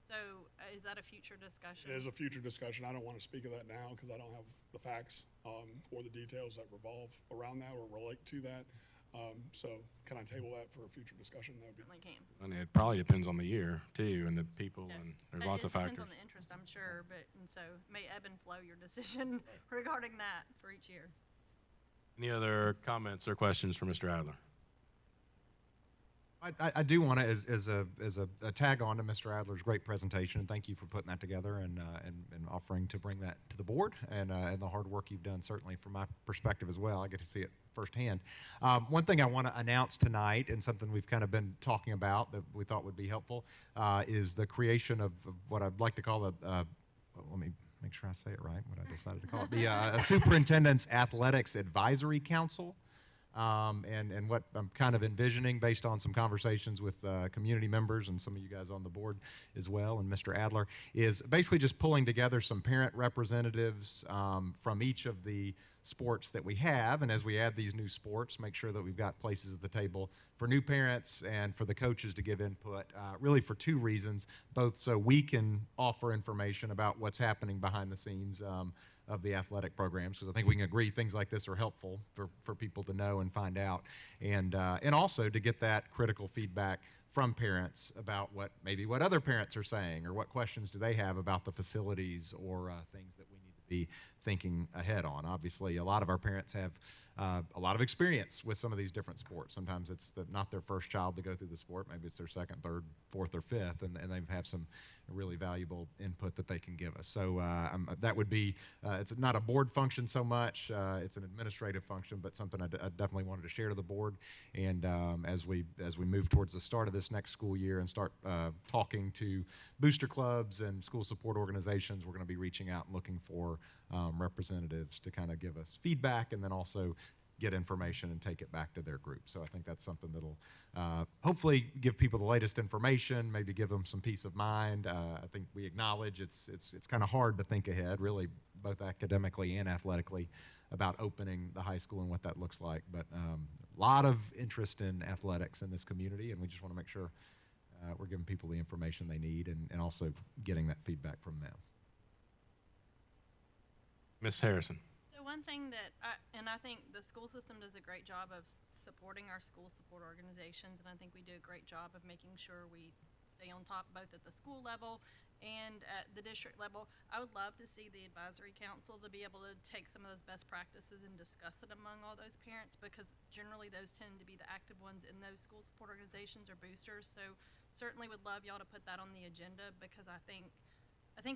So is that a future discussion? It is a future discussion. I don't want to speak of that now because I don't have the facts or the details that revolve around that or relate to that. So can I table that for a future discussion? That would be. Certainly can. And it probably depends on the year too, and the people, Yeah. and there's But lots of it depends factors. on the interest, I'm sure, and so may ebb and flow your decision regarding that for each year. Any other comments or questions for Mr. Adler? I do want to, as a tag on to Mr. Adler's great presentation, and thank you for putting that together and offering to bring that to the board and the hard work you've done, certainly from my perspective as well. I get to see it firsthand. One thing I want to announce tonight, and something we've kind of been talking about that we thought would be helpful, is the creation of what I'd like to call let me make sure I say it right, what I decided to call it, the Superintendent's Athletics Advisory Council. And what I'm kind of envisioning based on some conversations with community members and some of you guys on the board as well, and Mr. Adler, is basically just pulling together some parent representatives from each of the sports that we have, and as we add these new sports, make sure that we've got places at the table for new parents and for the coaches to give input, really for two reasons, both so we can offer information about what's happening behind the scenes of the athletic programs, because I think we can agree things like this are helpful for people to know and find out, and also to get that critical feedback from parents about what other parents are saying, or what questions do they have about the facilities, or things that we need to be thinking ahead on. Obviously, a lot of our parents have a lot of experience with some of these different sports. Sometimes it's not their first child to go through the sport. Maybe it's their second, third, fourth, or fifth, and they have some really valuable input that they can give us. So that would be, it's not a board function so much. It's an administrative function, but something I definitely wanted to share to the board. And as we move towards the start of this next school year and start talking to booster clubs and school support organizations, we're going to be reaching out and looking for representatives to kind of give us feedback, and then also get information and take it back to their group. So I think that's something that'll hopefully give people the latest information, maybe give them some peace of mind. I think we acknowledge it's kind of hard to think ahead, really, both academically and athletically, about opening the high school and what that looks like. But a lot of interest in athletics in this community, and we just want to make sure we're giving people the information they need, and also getting that feedback from them. Ms. Harrison. So one thing that I think the school system does a great job of supporting our school support organizations, and I think we do a great job of making sure we stay on top both at the school level and at the district level. I would love to see the advisory council to be able to take some of those best practices and discuss it among all those parents, because generally those tend to be the active ones in those school support organizations or boosters. So certainly would love y'all to put that on the agenda, because I think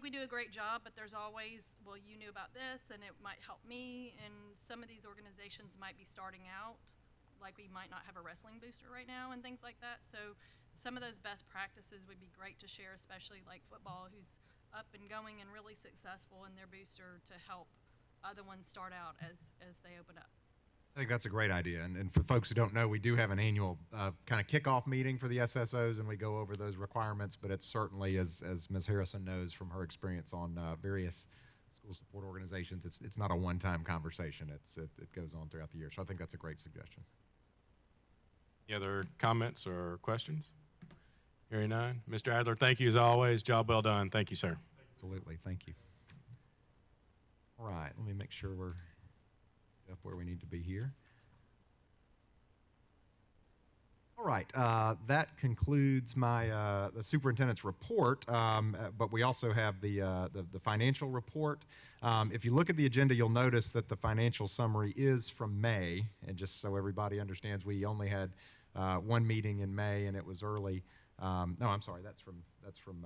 we do a great job, but there's always, well, you knew about this and it might help me, and some of these organizations might be starting out, like we might not have a wrestling booster right now and things like that. So some of those best practices would be great to share, especially like football, who's up and going and really successful in their booster, to help other ones start out as they open up. I think that's a great idea. And for folks who don't know, we do have an annual kind of kickoff meeting for the SSOs, and we go over those requirements. But it's certainly, as Ms. Harrison knows from her experience on various school support organizations, it's not a one-time conversation. It goes on throughout the year. So I think that's a great suggestion. Any other comments or questions? Hearing none. Mr. Adler, thank you as always. Job well done. Thank you, sir. Absolutely. Thank you. All right. Let me make sure we're up where we need to be here. All right, that concludes my the superintendent's report, but we also have the financial report. If you look at the agenda, you'll notice that the financial summary is from May, and just so everybody understands, we only had one meeting in May, and it was early. No, I'm sorry, that's from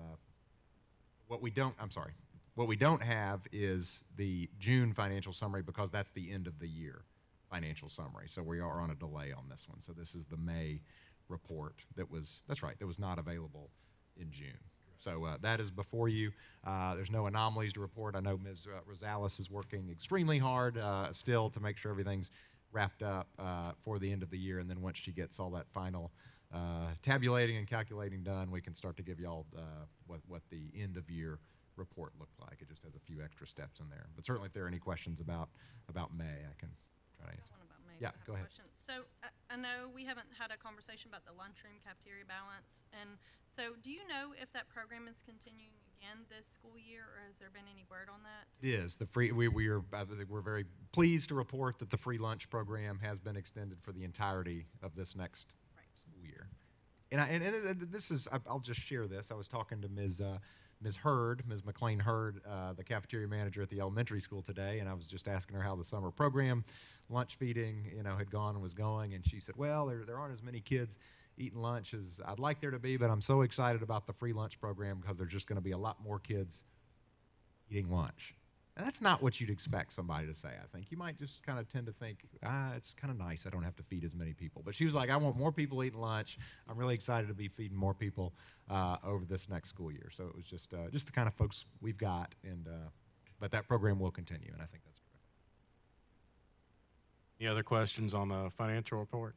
what we don't. I'm sorry. What we don't have is the June financial summary, because that's the end of the year financial summary. So we are on a delay on this one. So this is the May report that was not available in June. So that is before you. There's no anomalies to report. I know Ms. Rosales is working extremely hard still to make sure everything's wrapped up for the end of the year. And then once she gets all that final tabulating and calculating done, we can start to give y'all what the end of year report looked like. It just has a few extra steps in there. But certainly if there are any questions about May, I can try to answer. About May, Yeah, I have go a ahead. question. So I know we haven't had a conversation about the lunchroom cafeteria balance, and so do you know if that program is continuing again this school year, or has there been any word on that? It is. We're very pleased to report that the free lunch program has been extended for the entirety of this next school year. And this is, I'll just share this. I was talking to Ms. McLean Hurd, the cafeteria manager at the elementary school today, and I was just asking her how the summer program, lunch feeding, had gone and was going, and she said, well, there aren't as many kids eating lunch as I'd like there to be, but I'm so excited about the free lunch program because there's just going to be a lot more kids eating lunch. And that's not what you'd expect somebody to say, I think. You might just kind of tend to think, it's kind of nice. I don't have to feed as many people. But she was like, I want more people eating lunch. I'm really excited to be feeding more people over this next school year. So it was just the kind of folks we've got. But that program will continue, and I think that's terrific. Any other questions on the financial report?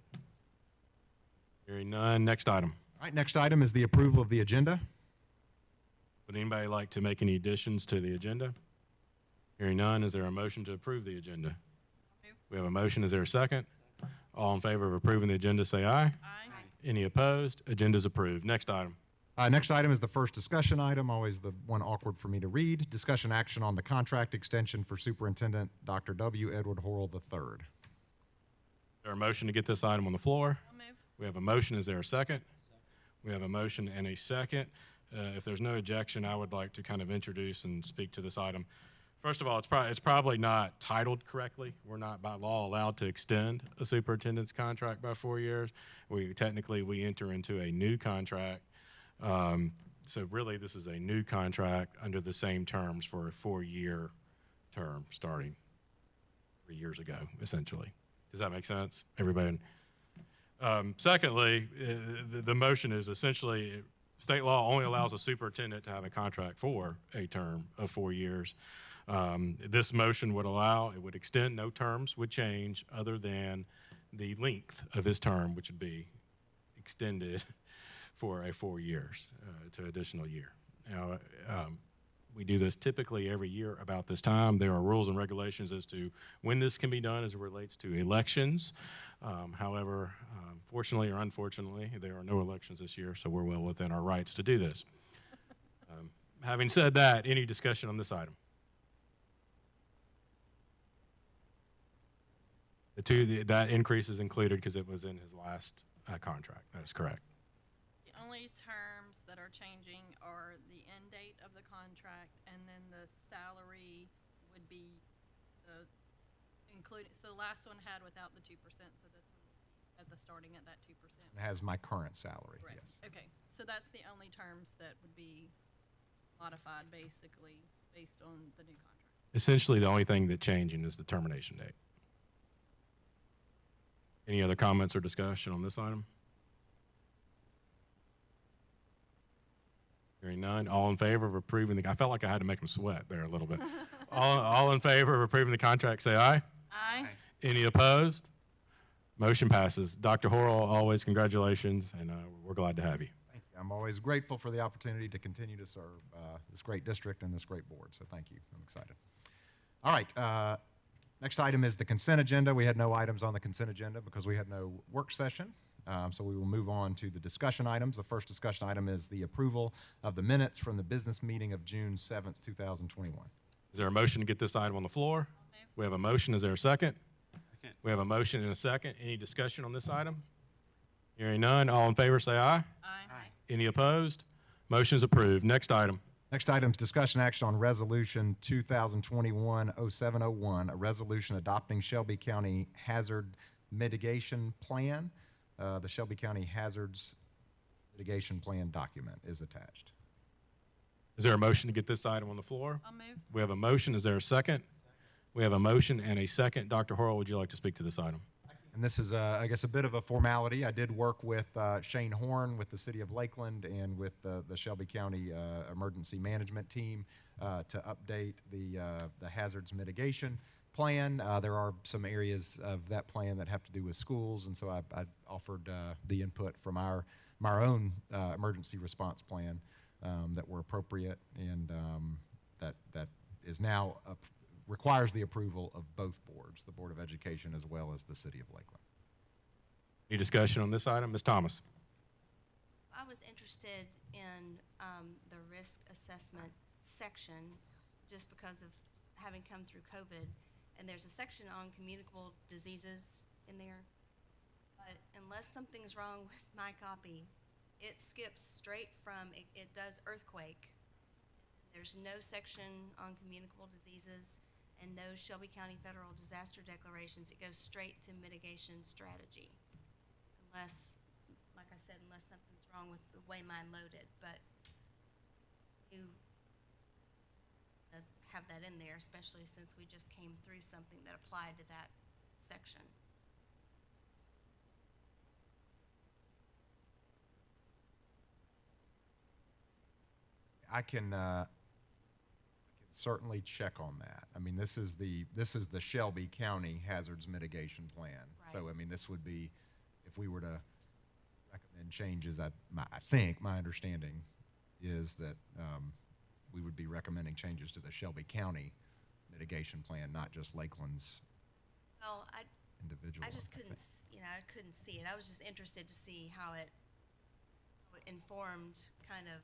Hearing none. Next item. All right, next item is the approval of the agenda. Would anybody like to make any additions to the agenda? Hearing none, is there a motion to approve the agenda? We have a motion. Is there a second? All in favor of approving the agenda, say aye. Aye. Any opposed? Agenda's approved. Next item. Next item is the first discussion item, always the one awkward for me to read. Discussion action on the contract extension for Superintendent Dr. W. Edward Horrell III. Is there a motion to get this item on the floor? I'll move. We have a motion. Is there a second? We have a motion and a second. If there's no objection, I would like to kind of introduce and speak to this item. First of all, it's probably not titled correctly. We're not by law allowed to extend a superintendent's contract by 4 years. We enter into a new contract. So really, this is a new contract under the same terms for a 4-year term starting 3 years ago, essentially. Does that make sense, everybody? Secondly, the motion is essentially state law only allows a superintendent to have a contract for a term of 4 years. This motion would extend, no terms would change other than the length of his term, which would be extended for a 4 years to additional year. Now, we do this typically every year about this time. There are rules and regulations as to when this can be done as it relates to elections. However, fortunately or unfortunately, there are no elections this year, so we're well within our rights to do this. Having said that, any discussion on this item? That increase is included because it was in his last contract. That is correct. The only terms that are changing are the end date of the contract, and then the salary would be included. So the last one had without the 2%, so this one at the starting at that 2%. It has my current salary, Correct. yes. Okay, so that's the only terms that would be modified, basically, based on the new contract. Essentially, the only thing that's changing is the termination date. Any other comments or discussion on this item? Hearing none. All in favor of approving I felt like I had to make them sweat there a little bit. all in favor of approving the contract, say aye. Aye. Any opposed? Motion passes. Dr. Horrell, always congratulations, and we're glad to have you. Thank you. I'm always grateful for the opportunity to continue to serve this great district and this great board, so thank you. I'm excited. All right, next item is the consent agenda. We had no items on the consent agenda because we had no work session. So we will move on to the discussion items. The first discussion item is the approval of the minutes from the business meeting of June 7th, 2021. Is there a motion to get this item on the floor? We have a motion. Is there a second? Second. We have a motion and a second. Any discussion on this item? Hearing none. All in favor, say aye. Aye. Any opposed? Motion is approved. Next item. Next item is discussion action on Resolution 2021-0701, a resolution adopting Shelby County Hazard Mitigation Plan. The Shelby County Hazards Mitigation Plan document is attached. Is there a motion to get this item on the floor? I'll move. We have a motion. Is there a second? We have a motion and a second. Dr. Horrell, would you like to speak to this item? And this is, I guess, a bit of a formality. I did work with Shane Horn with the City of Lakeland and with the Shelby County Emergency Management Team to update the hazards mitigation plan. There are some areas of that plan that have to do with schools, and so I offered the input from our own emergency response plan that were appropriate, and that is now requires the approval of both boards, the Board of Education as well as the City of Lakeland. Any discussion on this item? Ms. Thomas? I was interested in the risk assessment section just because of having come through COVID. And there's a section on communicable diseases in there. But unless something's wrong with my copy, it skips straight from, it does earthquake. There's no section on communicable diseases and no Shelby County Federal Disaster Declarations. It goes straight to mitigation strategy. Unless, like I said, unless something's wrong with the way mine loaded, but you have that in there, especially since we just came through something that applied to that section. I can certainly check on that. I mean, this is the Shelby County Hazards Mitigation Plan. So, Right. I mean, this would be, if we were to recommend changes, I think, my understanding is that we would be recommending changes to the Shelby County Mitigation Plan, not just Lakeland's Well, individual. I just think. couldn't, I couldn't see it. I was just interested to see how it informed kind of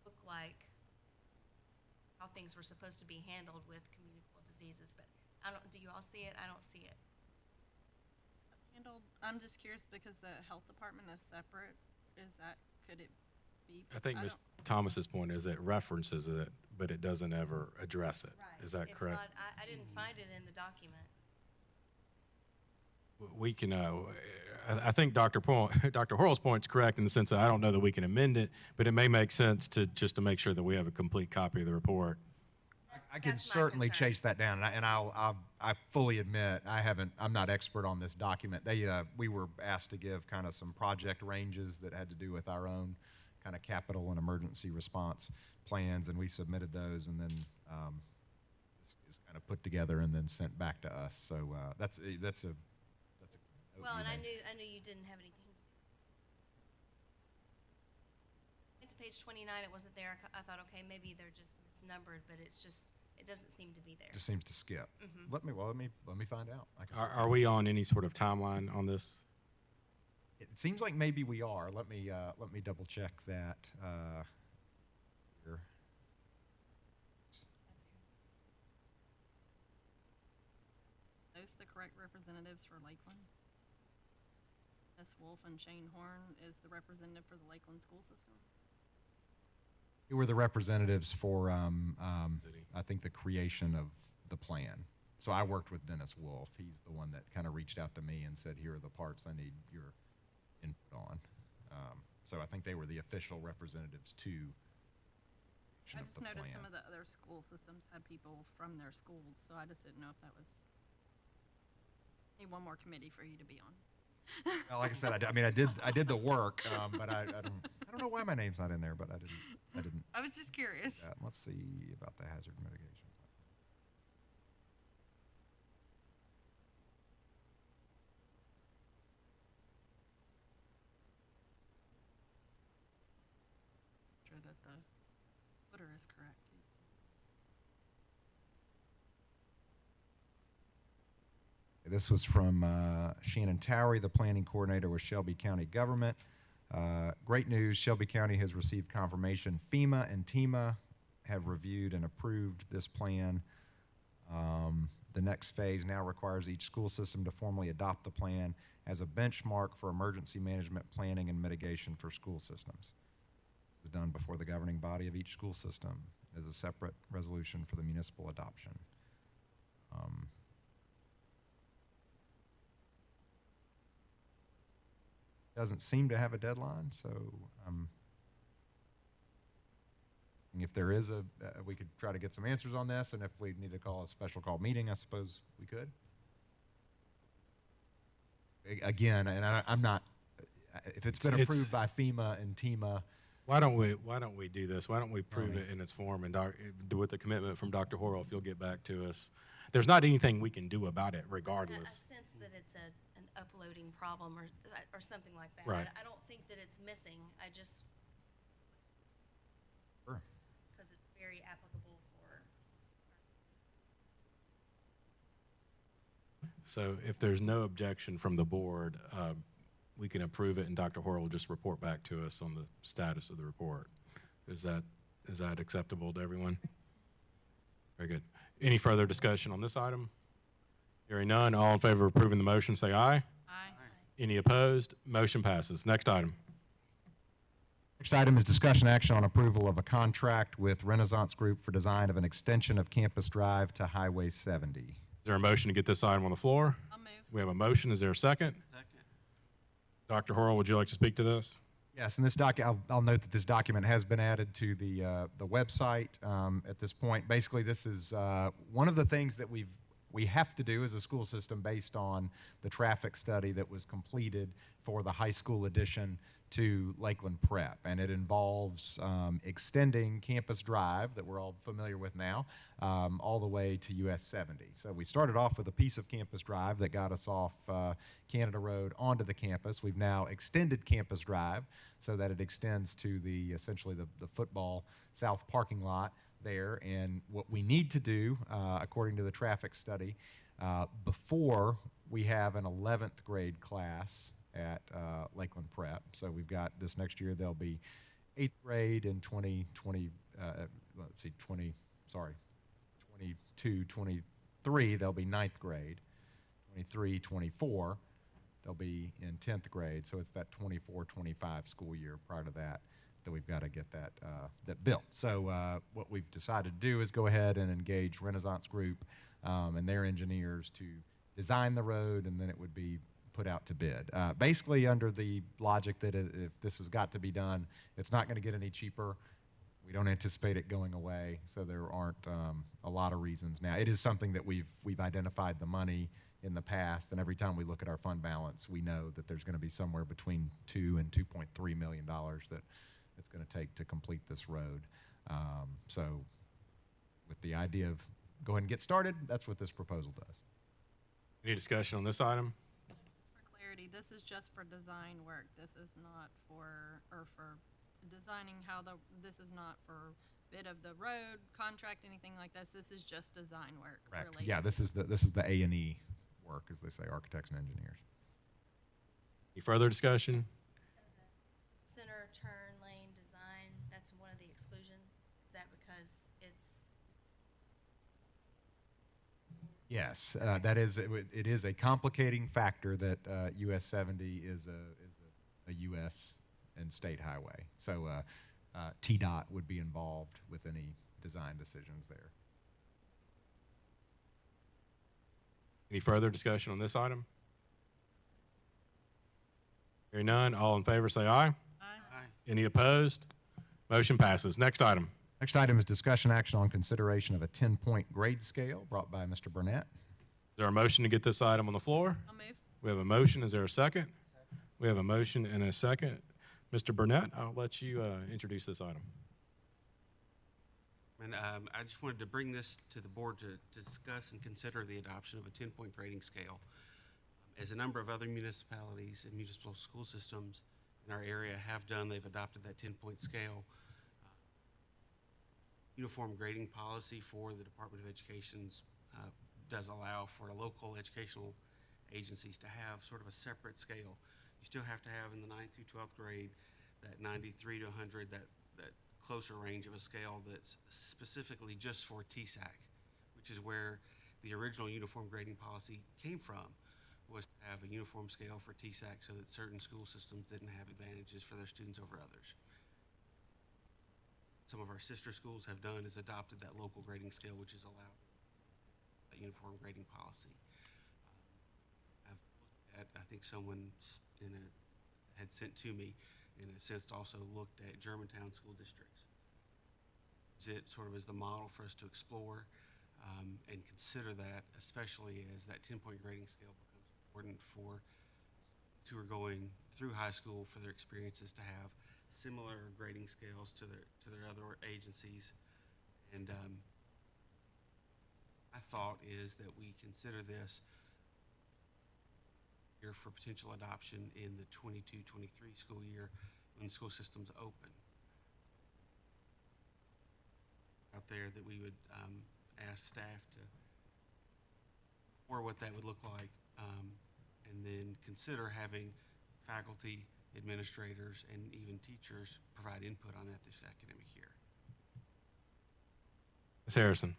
looked like how things were supposed to be handled with communicable diseases, but do you all see it? I don't see it. Handled, I'm just curious because the health department is separate. Could it be? I think Ms. don't- Thomas's point is it references it, but it doesn't ever address it. Is that It's correct? not, I didn't find it in the document. We can, I think Dr. Horrell's point's correct in the sense that I don't know that we can amend it, but it may make sense just to make sure that we have a complete copy of the report. I can That's my certainly concern. chase that down, and I fully admit I'm not expert on this document. We were asked to give kind of some project ranges that had to do with our own kind of capital and emergency response plans, and we submitted those, and then this is kind of put together and then sent back to us. So that's a note Well, you and I made. knew you didn't have anything to do. Went to page 29, it wasn't there. I thought, okay, maybe they're just misnumbered, but it doesn't seem to be there. Just seems to skip. Let me find out. I can- Are we on any sort of timeline on this? It seems like maybe we are. Let me double check that here. Those the correct representatives for Lakeland? Ms. Wolf and Shane Horn is the representative for the Lakeland school system? Who were the representatives for, City. I think, the creation of the plan. So I worked with Dennis Wolf. He's the one that kind of reached out to me and said, here are the parts I need your input on. So I think they were the official representatives to I of just the noted plan. some of the other school systems had people from their schools, so I just didn't know if that was, need one more committee for you to be on. Well, like I said, I did the work, but I don't know why my name's not in there, but I didn't. I was just curious. Let's see about the hazard mitigation. Sure that the footer is correct. This was from Shannon Towery, the planning coordinator with Shelby County Government. Great news, Shelby County has received confirmation. FEMA and TEMA have reviewed and approved this plan. The next phase now requires each school system to formally adopt the plan as a benchmark for emergency management planning and mitigation for school systems. This is done before the governing body of each school system as a separate resolution for the municipal adoption. Doesn't seem to have a deadline, so if there is we could try to get some answers on this, and if we need to call a special call meeting, I suppose we could. Again, and I'm not, if it's been It's- approved by FEMA and TEMA, Why don't we do this? Why don't we prove it in its form and with the commitment from Dr. Horrell, if you'll get back to us. There's not anything we can do about it I regardless. sense that it's an uploading problem or something like that. Right. I don't think that it's missing. I just, sure. because it's very applicable for. So if there's no objection from the board, we can approve it and Dr. Horrell will just report back to us on the status of the report. Is that acceptable to everyone? Very good. Any further discussion on this item? Hearing none, all in favor of approving the motion, say aye. Aye. Any opposed? Motion passes. Next item. Next item is discussion action on approval of a contract with Renaissance Group for design of an extension of Campus Drive to Highway 70. Is there a motion to get this item on the floor? I'll move. We have a motion. Is there a second? Second. Dr. Horrell, would you like to speak to this? Yes, and I'll note that this document has been added to the website at this point. Basically, this is one of the things that we have to do as a school system based on the traffic study that was completed for the high school addition to Lakeland Prep, and it involves extending Campus Drive that we're all familiar with now all the way to US 70. So we started off with a piece of Campus Drive that got us off Canada Road onto the campus. We've now extended Campus Drive so that it extends to essentially the football south parking lot there. And what we need to do, according to the traffic study, before we have an 11th grade class at Lakeland Prep. So we've got this next year, there'll be 8th grade in 22, 23, there'll be 9th grade. 23, 24, they'll be in 10th grade. So it's that 24, 25 school year prior to that we've got to get that built. So what we've decided to do is go ahead and engage Renaissance Group and their engineers to design the road, and then it would be put out to bid. Basically under the logic that if this has got to be done, it's not going to get any cheaper. We don't anticipate it going away, so there aren't a lot of reasons now. It is something that we've identified the money in the past, and every time we look at our fund balance, we know that there's going to be somewhere between $2 and $2.3 million that it's going to take to complete this road. So with the idea of go ahead and get started, that's what this proposal does. Any discussion on this item? For clarity, this is just for design work. This is not for designing this is not for bid of the road, contract, anything like this. This is just design work related. Yeah, this is the A&E work, as they say, architects and engineers. Any further discussion? Center turn lane design, that's one of the exclusions. Is that because it's? Yes, that is, it is a complicating factor that US 70 is a US and state highway. So TDOT would be involved with any design decisions there. Any further discussion on this item? Hearing none, all in favor say aye. Aye. Any opposed? Motion passes. Next item. Next item is discussion action on consideration of a 10-point grade scale brought by Mr. Burnett. Is there a motion to get this item on the floor? I'll move. We have a motion. Is there a second? We have a motion and a second. Mr. Burnett, I'll let you introduce this item. And I just wanted to bring this to the board to discuss and consider the adoption of a 10-point grading scale. As a number of other municipalities and municipal school systems in our area have done, they've adopted that 10-point scale. Uniform grading policy for the Department of Education does allow for local educational agencies to have sort of a separate scale. You still have to have in the 9th through 12th grade that 93 to 100, that closer range of a scale that's specifically just for TSAC, which is where the original uniform grading policy came from, was to have a uniform scale for TSAC so that certain school systems didn't have advantages for their students over others. Some of our sister schools have done is adopted that local grading scale, which is allowed a uniform grading policy. I think someone had sent to me, and have since also looked at Germantown school districts. It sort of is the model for us to explore and consider that, especially as that 10-point grading scale becomes important for students who are going through high school for their experiences to have similar grading scales to their other agencies. And my thought is that we consider this here for potential adoption in the 22-23 school year when the school system's open. Out there that we would ask staff or what that would look like, and then consider having faculty, administrators, and even teachers provide input on that this academic year. Ms. Harrison.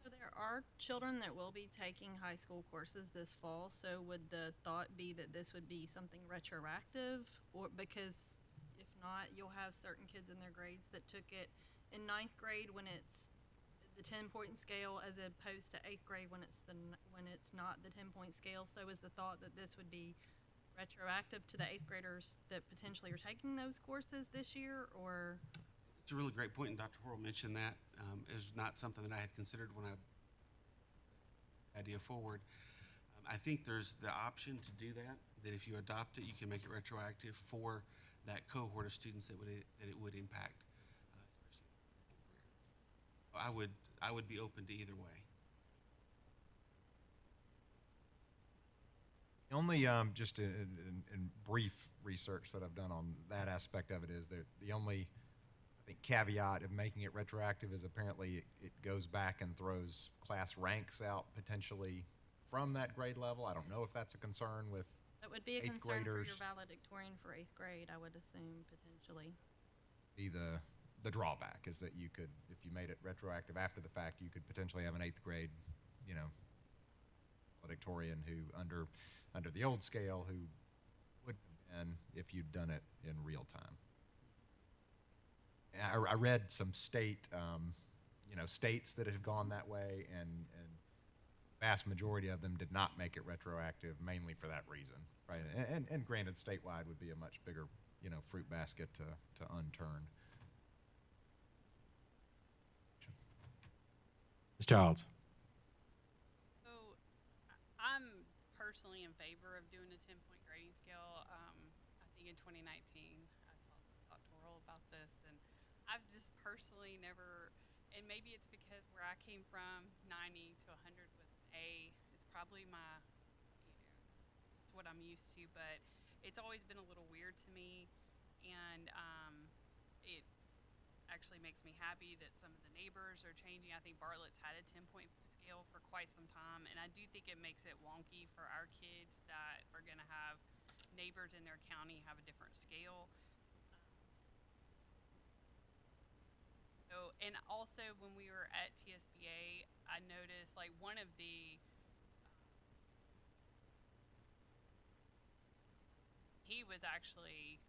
So there are children that will be taking high school courses this fall, so would the thought be that this would be something retroactive? Or because if not, you'll have certain kids in their grades that took it in 9th grade when it's the 10-point scale, as opposed to 8th grade when it's not the 10-point scale. So is the thought that this would be retroactive to the eighth graders that potentially are taking those courses this year, or? It's a really great point, and Dr. Horrell mentioned that. Is not something that I had considered when I idea forward. I think there's the option to do that, that if you adopt it, you can make it retroactive for that cohort of students that it would impact. Especially I would be open to either way. The only, just in brief research that I've done on that aspect of it is that the only, I think, caveat of making it retroactive is apparently it goes back and throws class ranks out potentially from that grade level. I don't know if that's a concern with That would be a eighth concern for graders. your valedictorian for eighth grade, I would assume, potentially. Be the drawback is that you could, if you made it retroactive after the fact, you could potentially have an eighth grade, valedictorian who under the old scale who would have been if you'd done it in real time. And I read some states that had gone that way, and vast majority of them did not make it retroactive, mainly for that reason, right? And granted, statewide would be a much bigger, fruit basket to unturn. Ms. Childs. So I'm personally in favor of doing a 10-point grading scale. I think in 2019 I talked to Dr. Horrell about this, and I've just personally never, and maybe it's because where I came from, 90 to 100 was an A. It's probably it's what I'm used to, but it's always been a little weird to me, and it actually makes me happy that some of the neighbors are changing. I think Bartlett's had a 10-point scale for quite some time, and I do think it makes it wonky for our kids that are going to have neighbors in their county have a different scale. So, and also when we were at TSBA, I noticed like one of the he was actually,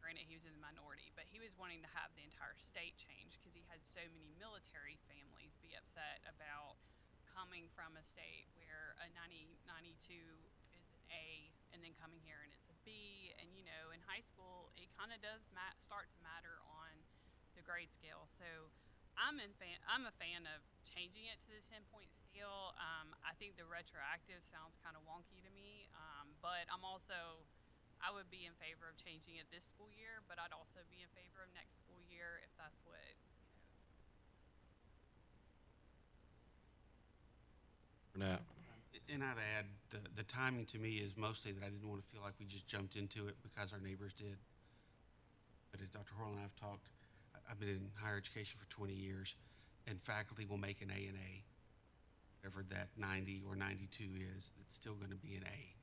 granted he was in the minority, but he was wanting to have the entire state change because he had so many military families be upset about coming from a state where a 92 is an A and then coming here and it's a B. And in high school it kind of does start to matter on the grade scale. So I'm a fan of changing it to the 10-point scale. I think the retroactive sounds kind of wonky to me, but I would be in favor of changing it this school year, but I'd also be in favor of next school year if that's what. Burnett. And I'd add, the timing to me is mostly that I didn't want to feel like we just jumped into it because our neighbors did. But as Dr. Horrell and I have talked, I've been in higher education for 20 years, and faculty will make an A and A. Whatever that 90 or 92 is, it's still going to be an A.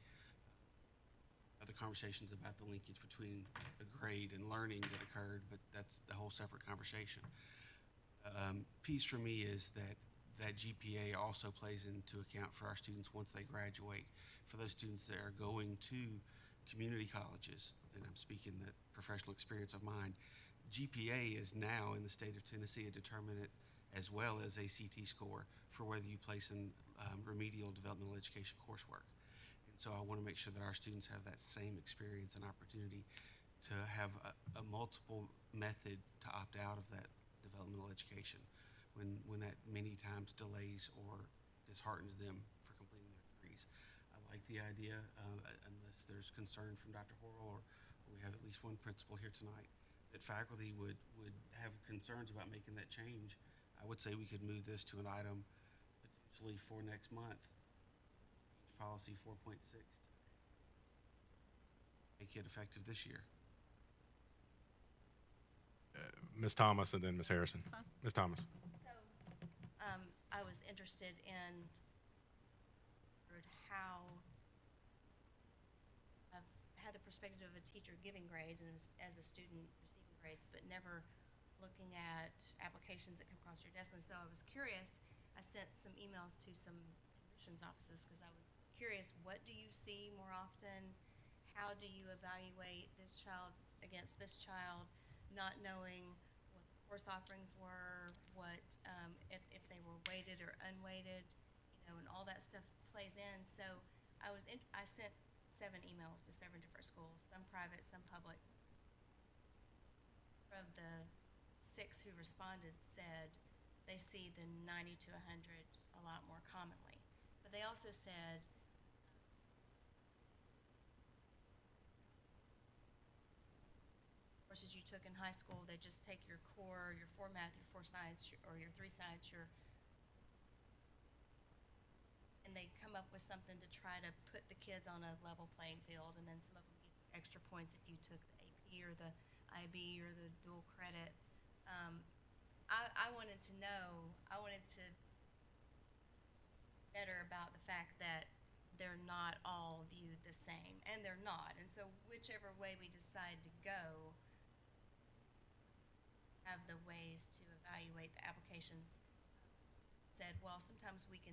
Other conversations about the linkage between the grade and learning that occurred, but that's a whole separate conversation. Piece for me is that GPA also plays into account for our students once they graduate. For those students that are going to community colleges, and I'm speaking that professional experience of mine, GPA is now in the state of Tennessee a determinant as well as a CT score for whether you place in remedial developmental education coursework. So I want to make sure that our students have that same experience and opportunity to have a multiple method to opt out of that developmental education when that many times delays or disheartens them for completing their degrees. I like the idea, unless there's concern from Dr. Horrell or we have at least one principal here tonight, that faculty would have concerns about making that change. I would say we could move this to an item potentially for next month. Policy 4.6 make it effective this year. Ms. Thomas and then Ms. Harrison. Fine. Ms. Thomas. So, I was interested in how I've had the perspective of a teacher giving grades and as a student receiving grades, but never looking at applications that come across your desk. And so I was curious. I sent some emails to some admissions offices because I was curious, what do you see more often? How do you evaluate this child against this child, not knowing what the course offerings were, what if they were weighted or unweighted, and all that stuff plays in. So I sent 7 emails to 7 different schools, some private, some public. Of the 6 who responded said they see the 90 to 100 a lot more commonly. But they also said courses you took in high school, they just take your core, your 4 math, your 4 science, or your 3 science, and they come up with something to try to put the kids on a level playing field, and then some of them give you extra points if you took the AP or the IB or the dual credit. I wanted to know, I wanted to better about the fact that they're not all viewed the same, and they're not. And so whichever way we decide to go, have the ways to evaluate the applications. Said, well, sometimes we can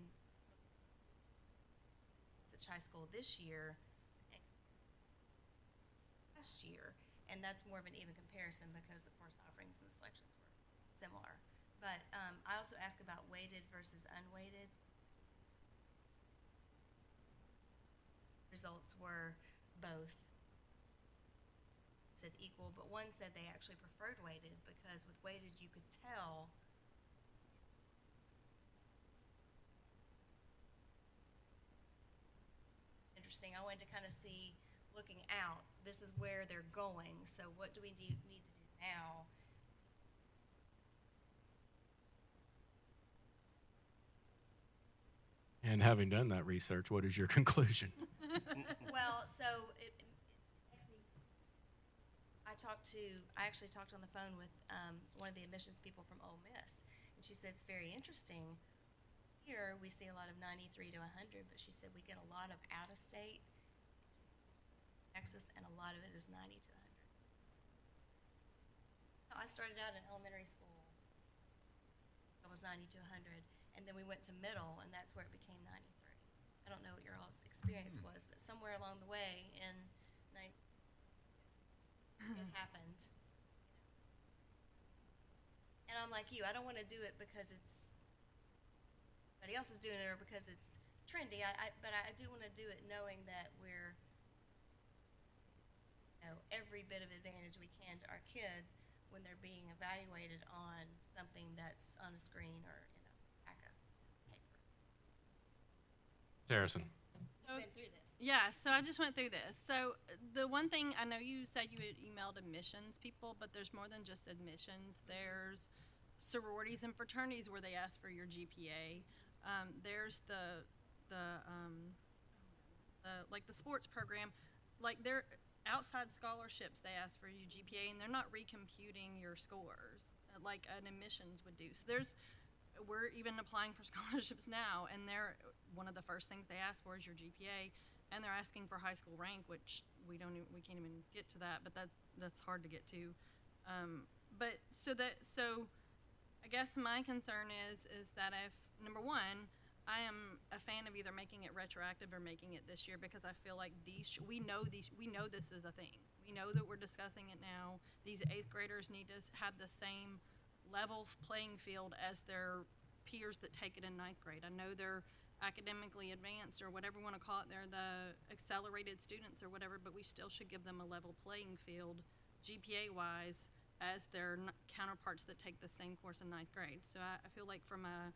such high school this year and last year, and that's more of an even comparison because the course offerings and the selections were similar. But I also asked about weighted versus unweighted. Results were both. Said equal, but one said they actually preferred weighted because with weighted you could tell interesting. I wanted to kind of see, looking out, this is where they're going, so what do we need to do now? And having done that research, what is your conclusion? Well, so it makes me, I actually talked on the phone with one of the admissions people from Ole Miss, and she said it's very interesting. Here we see a lot of 93 to 100, but she said we get a lot of out-of-state Texas, and a lot of it is 90 to 100. I started out in elementary school. I was 90 to 100, and then we went to middle, and that's where it became 93. I don't know what your all's experience was, but somewhere along the way in it happened. And I'm like you, I don't want to do it because it's somebody else is doing it or because it's trendy. But I do want to do it knowing that we're, every bit of advantage we can to our kids when they're being evaluated on something that's on a screen or in a pack of paper. Harrison. You've been through this. Yeah, so I just went through this. So the one thing, I know you said you had emailed admissions people, but there's more than just admissions. There's sororities and fraternities where they ask for your GPA. There's the sports program, like they're outside scholarships. They ask for your GPA, and they're not recomputing your scores like an admissions would do. So we're even applying for scholarships now, and one of the first things they ask for is your GPA, and they're asking for high school rank, which we can't even get to that, but that's hard to get to. So I guess my concern is that if, number one, I am a fan of either making it retroactive or making it this year, because I feel like we know this is a thing. We know that we're discussing it now. These 8th graders need to have the same level playing field as their peers that take it in 9th grade. I know they're academically advanced or whatever you want to call it. They're the accelerated students or whatever, but we still should give them a level playing field GPA-wise as their counterparts that take the same course in 9th grade. So I feel like from a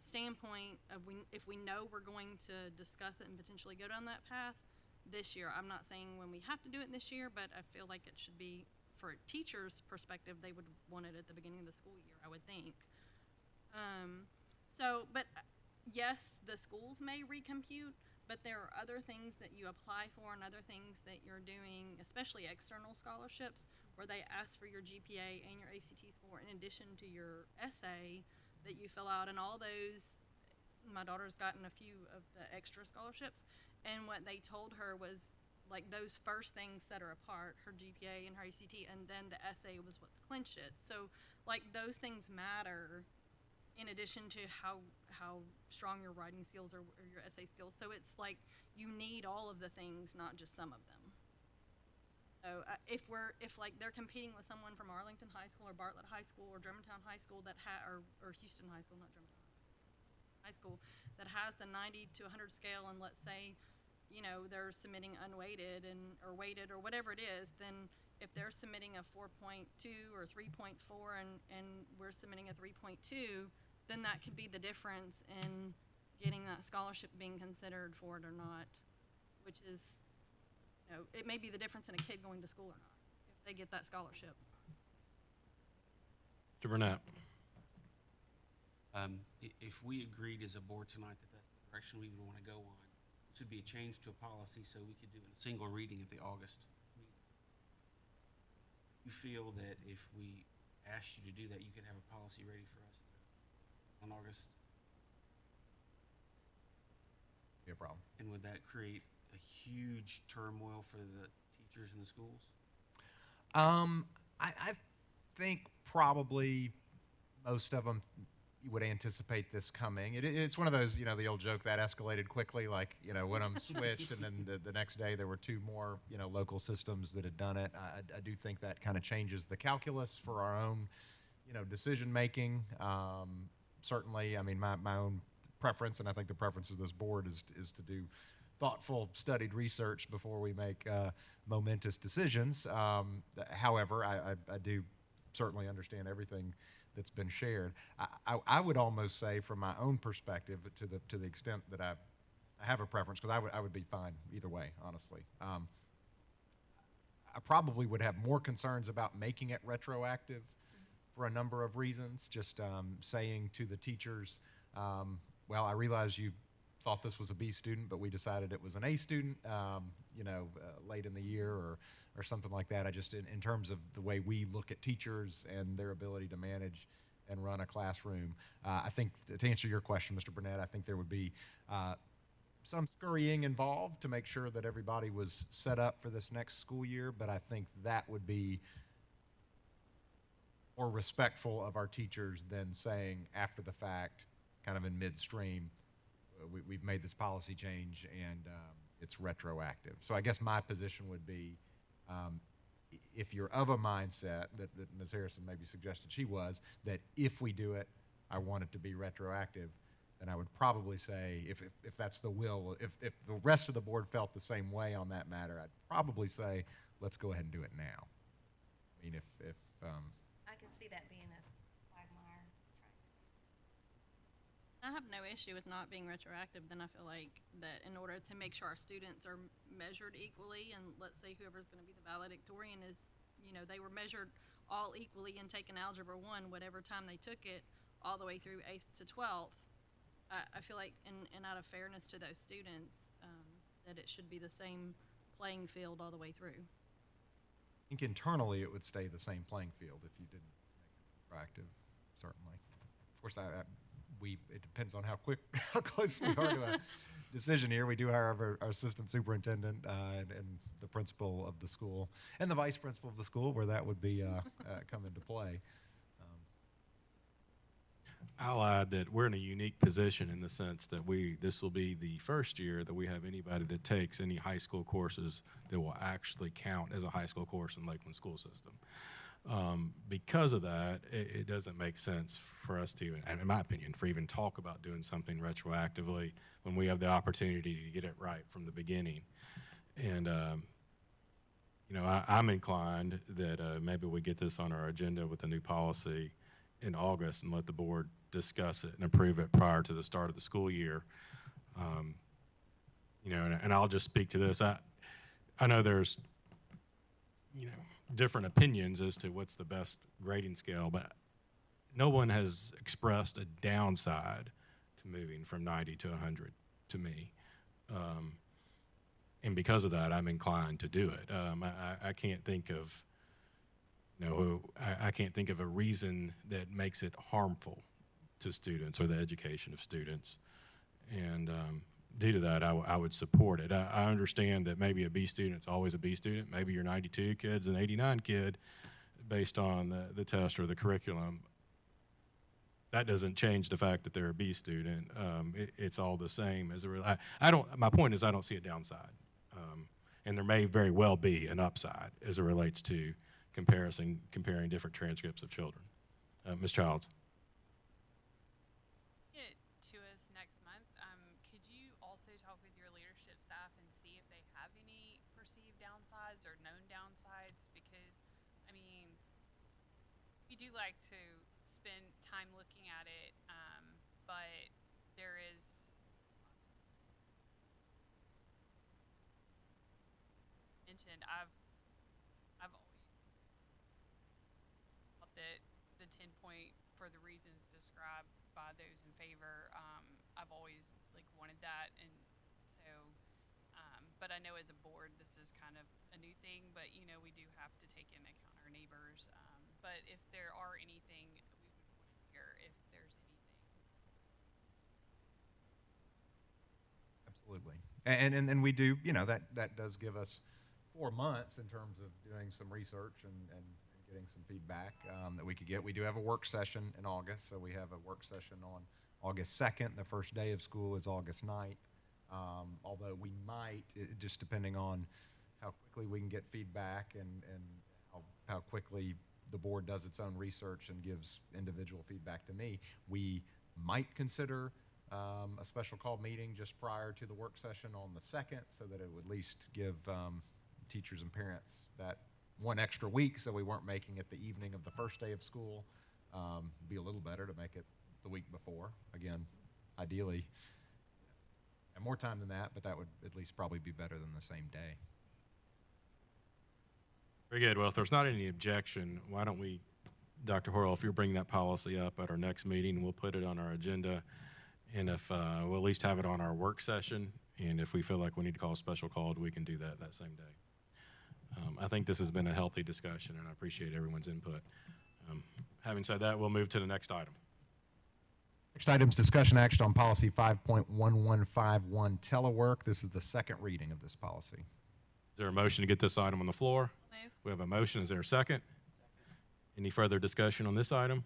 standpoint of if we know we're going to discuss it and potentially go down that path this year, I'm not saying when we have to do it this year, but I feel like it should be, for a teacher's perspective, they would want it at the beginning of the school year, I would think. But yes, the schools may recompute, but there are other things that you apply for and other things that you're doing, especially external scholarships, where they ask for your GPA and your ACT score in addition to your essay that you fill out. And all those, my daughter's gotten a few of the extra scholarships, and what they told her was, like, those first things set her apart, her GPA and her ACT, and then the essay was what's clinched it. So, like, those things matter in addition to how strong your writing skills or your essay skills. So it's like you need all of the things, not just some of them. So if they're competing with someone from Arlington High School or Bartlett High School or Germantown High School or Houston High School, not Germantown High School, that has the 90 to 100 scale, and let's say you know, they're submitting unweighted or weighted or whatever it is, then if they're submitting a 4.2 or 3.4 and we're submitting a 3.2, then that could be the difference in getting that scholarship being considered for it or not, which is, you know, it may be the difference in a kid going to school or not if they get that scholarship. Mr. Burnett. If we agreed as a board tonight that that's the direction we would want to go on, this would be a change to a policy so we could do it in a single reading at the August meeting. You feel that if we asked you to do that, you could have a policy ready for us on August? Be a problem. And would that create a huge turmoil for the teachers in the schools? I think probably most of them would anticipate this coming. It's one of those, you know, the old joke that escalated quickly, like, you know, when I'm switched and then the next day there were two more, you know, local systems that had done it. I do think that kind of changes the calculus for our own, you know, decision making. Certainly, I mean, my own preference, and I think the preference of this board is to do thoughtful, studied research before we make momentous decisions. However, I do certainly understand everything that's been shared. I would almost say, from my own perspective, to the extent that I have a preference, because I would be fine either way, honestly. I probably would have more concerns about making it retroactive for a number of reasons. Just saying to the teachers, well, I realize you thought this was a B student, but we decided it was an A student, you know, late in the year or something like that. I just, in terms of the way we look at teachers and their ability to manage and run a classroom, I think, to answer your question, Mr. Burnett, I think there would be some scurrying involved to make sure that everybody was set up for this next school year, but I think that would be more respectful of our teachers than saying after the fact, kind of in midstream, we've made this policy change and it's retroactive. So I guess my position would be, if you're of a mindset that Ms. Harrison maybe suggested she was, that if we do it, I want it to be retroactive, then I would probably say, if that's the will, if the rest of the board felt the same way on that matter, I'd probably say, let's go ahead and do it now. I mean, if I can see that being a quagmire. I have no issue with not being retroactive. Then I feel like that in order to make sure our students are measured equally, and let's say whoever's going to be the valedictorian is, you know, they were measured all equally and taken Algebra 1, whatever time they took it, all the way through 8th to 12th. I feel like, and out of fairness to those students, that it should be the same playing field all the way through. I think internally it would stay the same playing field if you didn't make it proactive, certainly. Of course, it depends on how close we are to a decision here. We do hire our assistant superintendent and the principal of the school and the vice principal of the school, where that would be come into play. I'll add that we're in a unique position in the sense that this will be the first year that we have anybody that takes any high school courses that will actually count as a high school course in Lakeland school system. Because of that, it doesn't make sense for us to, in my opinion, for even talk about doing something retroactively when we have the opportunity to get it right from the beginning. And, you know, I'm inclined that maybe we get this on our agenda with a new policy in August and let the board discuss it and approve it prior to the start of the school year. You know, and I'll just speak to this. I know there's, you know, different opinions as to what's the best grading scale, but no one has expressed a downside to moving from 90 to 100 to me. And because of that, I'm inclined to do it. I can't think of, you know, I can't think of a reason that makes it harmful to students or the education of students. And due to that, I would support it. I understand that maybe a B student's always a B student. Maybe your 92 kid's an 89 kid based on the test or the curriculum. That doesn't change the fact that they're a B student. It's all the same as my point is I don't see a downside. And there may very well be an upside as it relates to comparing different transcripts of children. Ms. Childs. Get to us next month. Could you also talk with your leadership staff and we do like to spend time looking at it, but there is mentioned. I've always thought that the 10-point, for the reasons described by those in favor, I've always wanted that, and so. But I know as a board, this is kind of a new thing, but we do have to take into account our neighbors. But if there are anything, we would want to hear if there's anything. Absolutely. And we do, that does give us 4 months in terms of doing some research and getting some feedback that we could get. We do have a work session in August, so we have a work session on August 2nd. The first day of school is August 9th. Although we might, just depending on how quickly we can get feedback and how quickly the board does its own research and gives individual feedback to me, we might consider a special call meeting just prior to the work session on the 2nd, so that it would at least give teachers and parents that 1 extra week, so we weren't making it the evening of the first day of school. Be a little better to make it the week before. Again, ideally, and more time than that, but that would at least probably be better than the same day. Very good. Well, if there's not any objection, why don't we, Dr. Horrell, if you're bringing that policy up at our next meeting, we'll put it on our agenda, and if we'll at least have it on our work session, and if we feel like we need to call a special call, we can do that same day. I think this has been a healthy discussion, and I appreciate everyone's input. Having said that, we'll move to the next item. Next item is discussion action on policy 5.1151, telework. This is the second reading of this policy. Is there a motion to get this item on the floor? Move. We have a motion. Is there a second? Any further discussion on this item?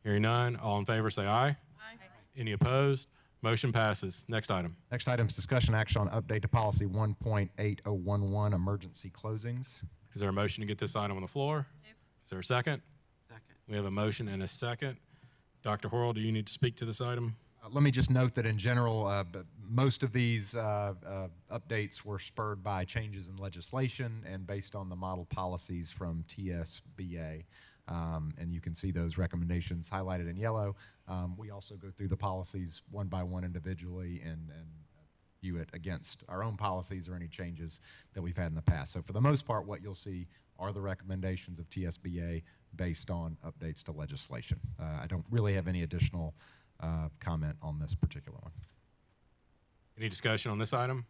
Hearing none, all in favor say aye. Aye. Any opposed? Motion passes. Next item. Next item is discussion action on update to policy 1.8011, emergency closings. Is there a motion to get this item on the floor? Move. Is there a second? Second. We have a motion and a second. Dr. Horrell, do you need to speak to this item? Let me just note that in general, most of these updates were spurred by changes in legislation and based on the model policies from TSBA. And you can see those recommendations highlighted in yellow. We also go through the policies one by one individually and view it against our own policies or any changes that we've had in the past. So for the most part, what you'll see are the recommendations of TSBA based on updates to legislation. I don't really have any additional comment on this particular one. Any discussion on this item?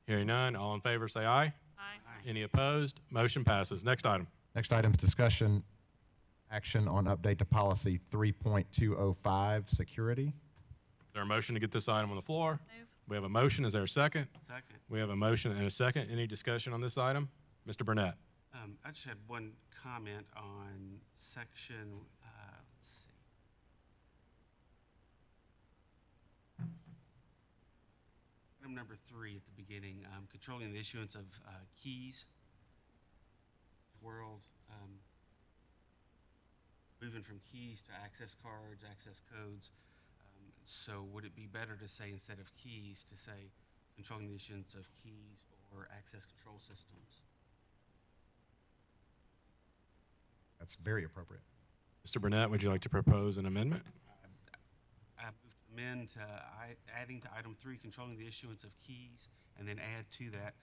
Hearing none, all in favor say aye. Aye. Any opposed? Motion passes. Next item. Next item is discussion action on update to policy 3.205, security. Is there a motion to get this item on the floor? Move. We have a motion. Is there a second? Second. We have a motion and a second. Any discussion on this item? Mr. Burnett. I just had one comment on section, let's see. Item number 3 at the beginning, controlling the issuance of keys. World, moving from keys to access cards, access codes. So would it be better to say, instead of keys, to say controlling the issuance of keys or access control systems? That's very appropriate. Mr. Burnett, would you like to propose an amendment? I move to amend to adding to item 3, controlling the issuance of keys, and then add to that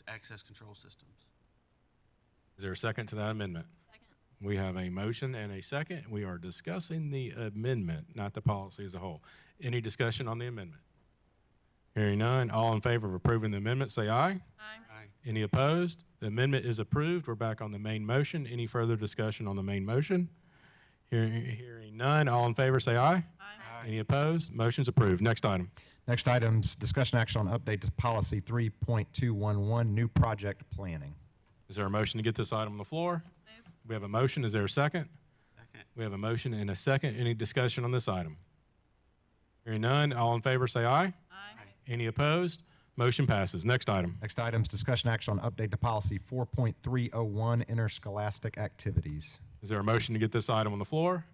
access control systems. Is there a second to that amendment? Second. We have a motion and a second. We are discussing the amendment, not the policy as a whole. Any discussion on the amendment? Hearing none, all in favor of approving the amendment, say aye. Aye. Aye. Any opposed? The amendment is approved. We're back on the main motion. Any further discussion on the main motion? Hearing none, all in favor say aye. Aye. Any opposed? Motion's approved. Next item. Next item's discussion action on update to policy 3.211, new project planning. Is there a motion to get this item on the floor? Move. We have a motion. Is there a second? Second. We have a motion and a second. Any discussion on this item? Hearing none, all in favor say aye. Aye. Any opposed? Motion passes. Next item. Next item's discussion action on update to policy 4.301, interscholastic activities. Is there a motion to get this item on the floor?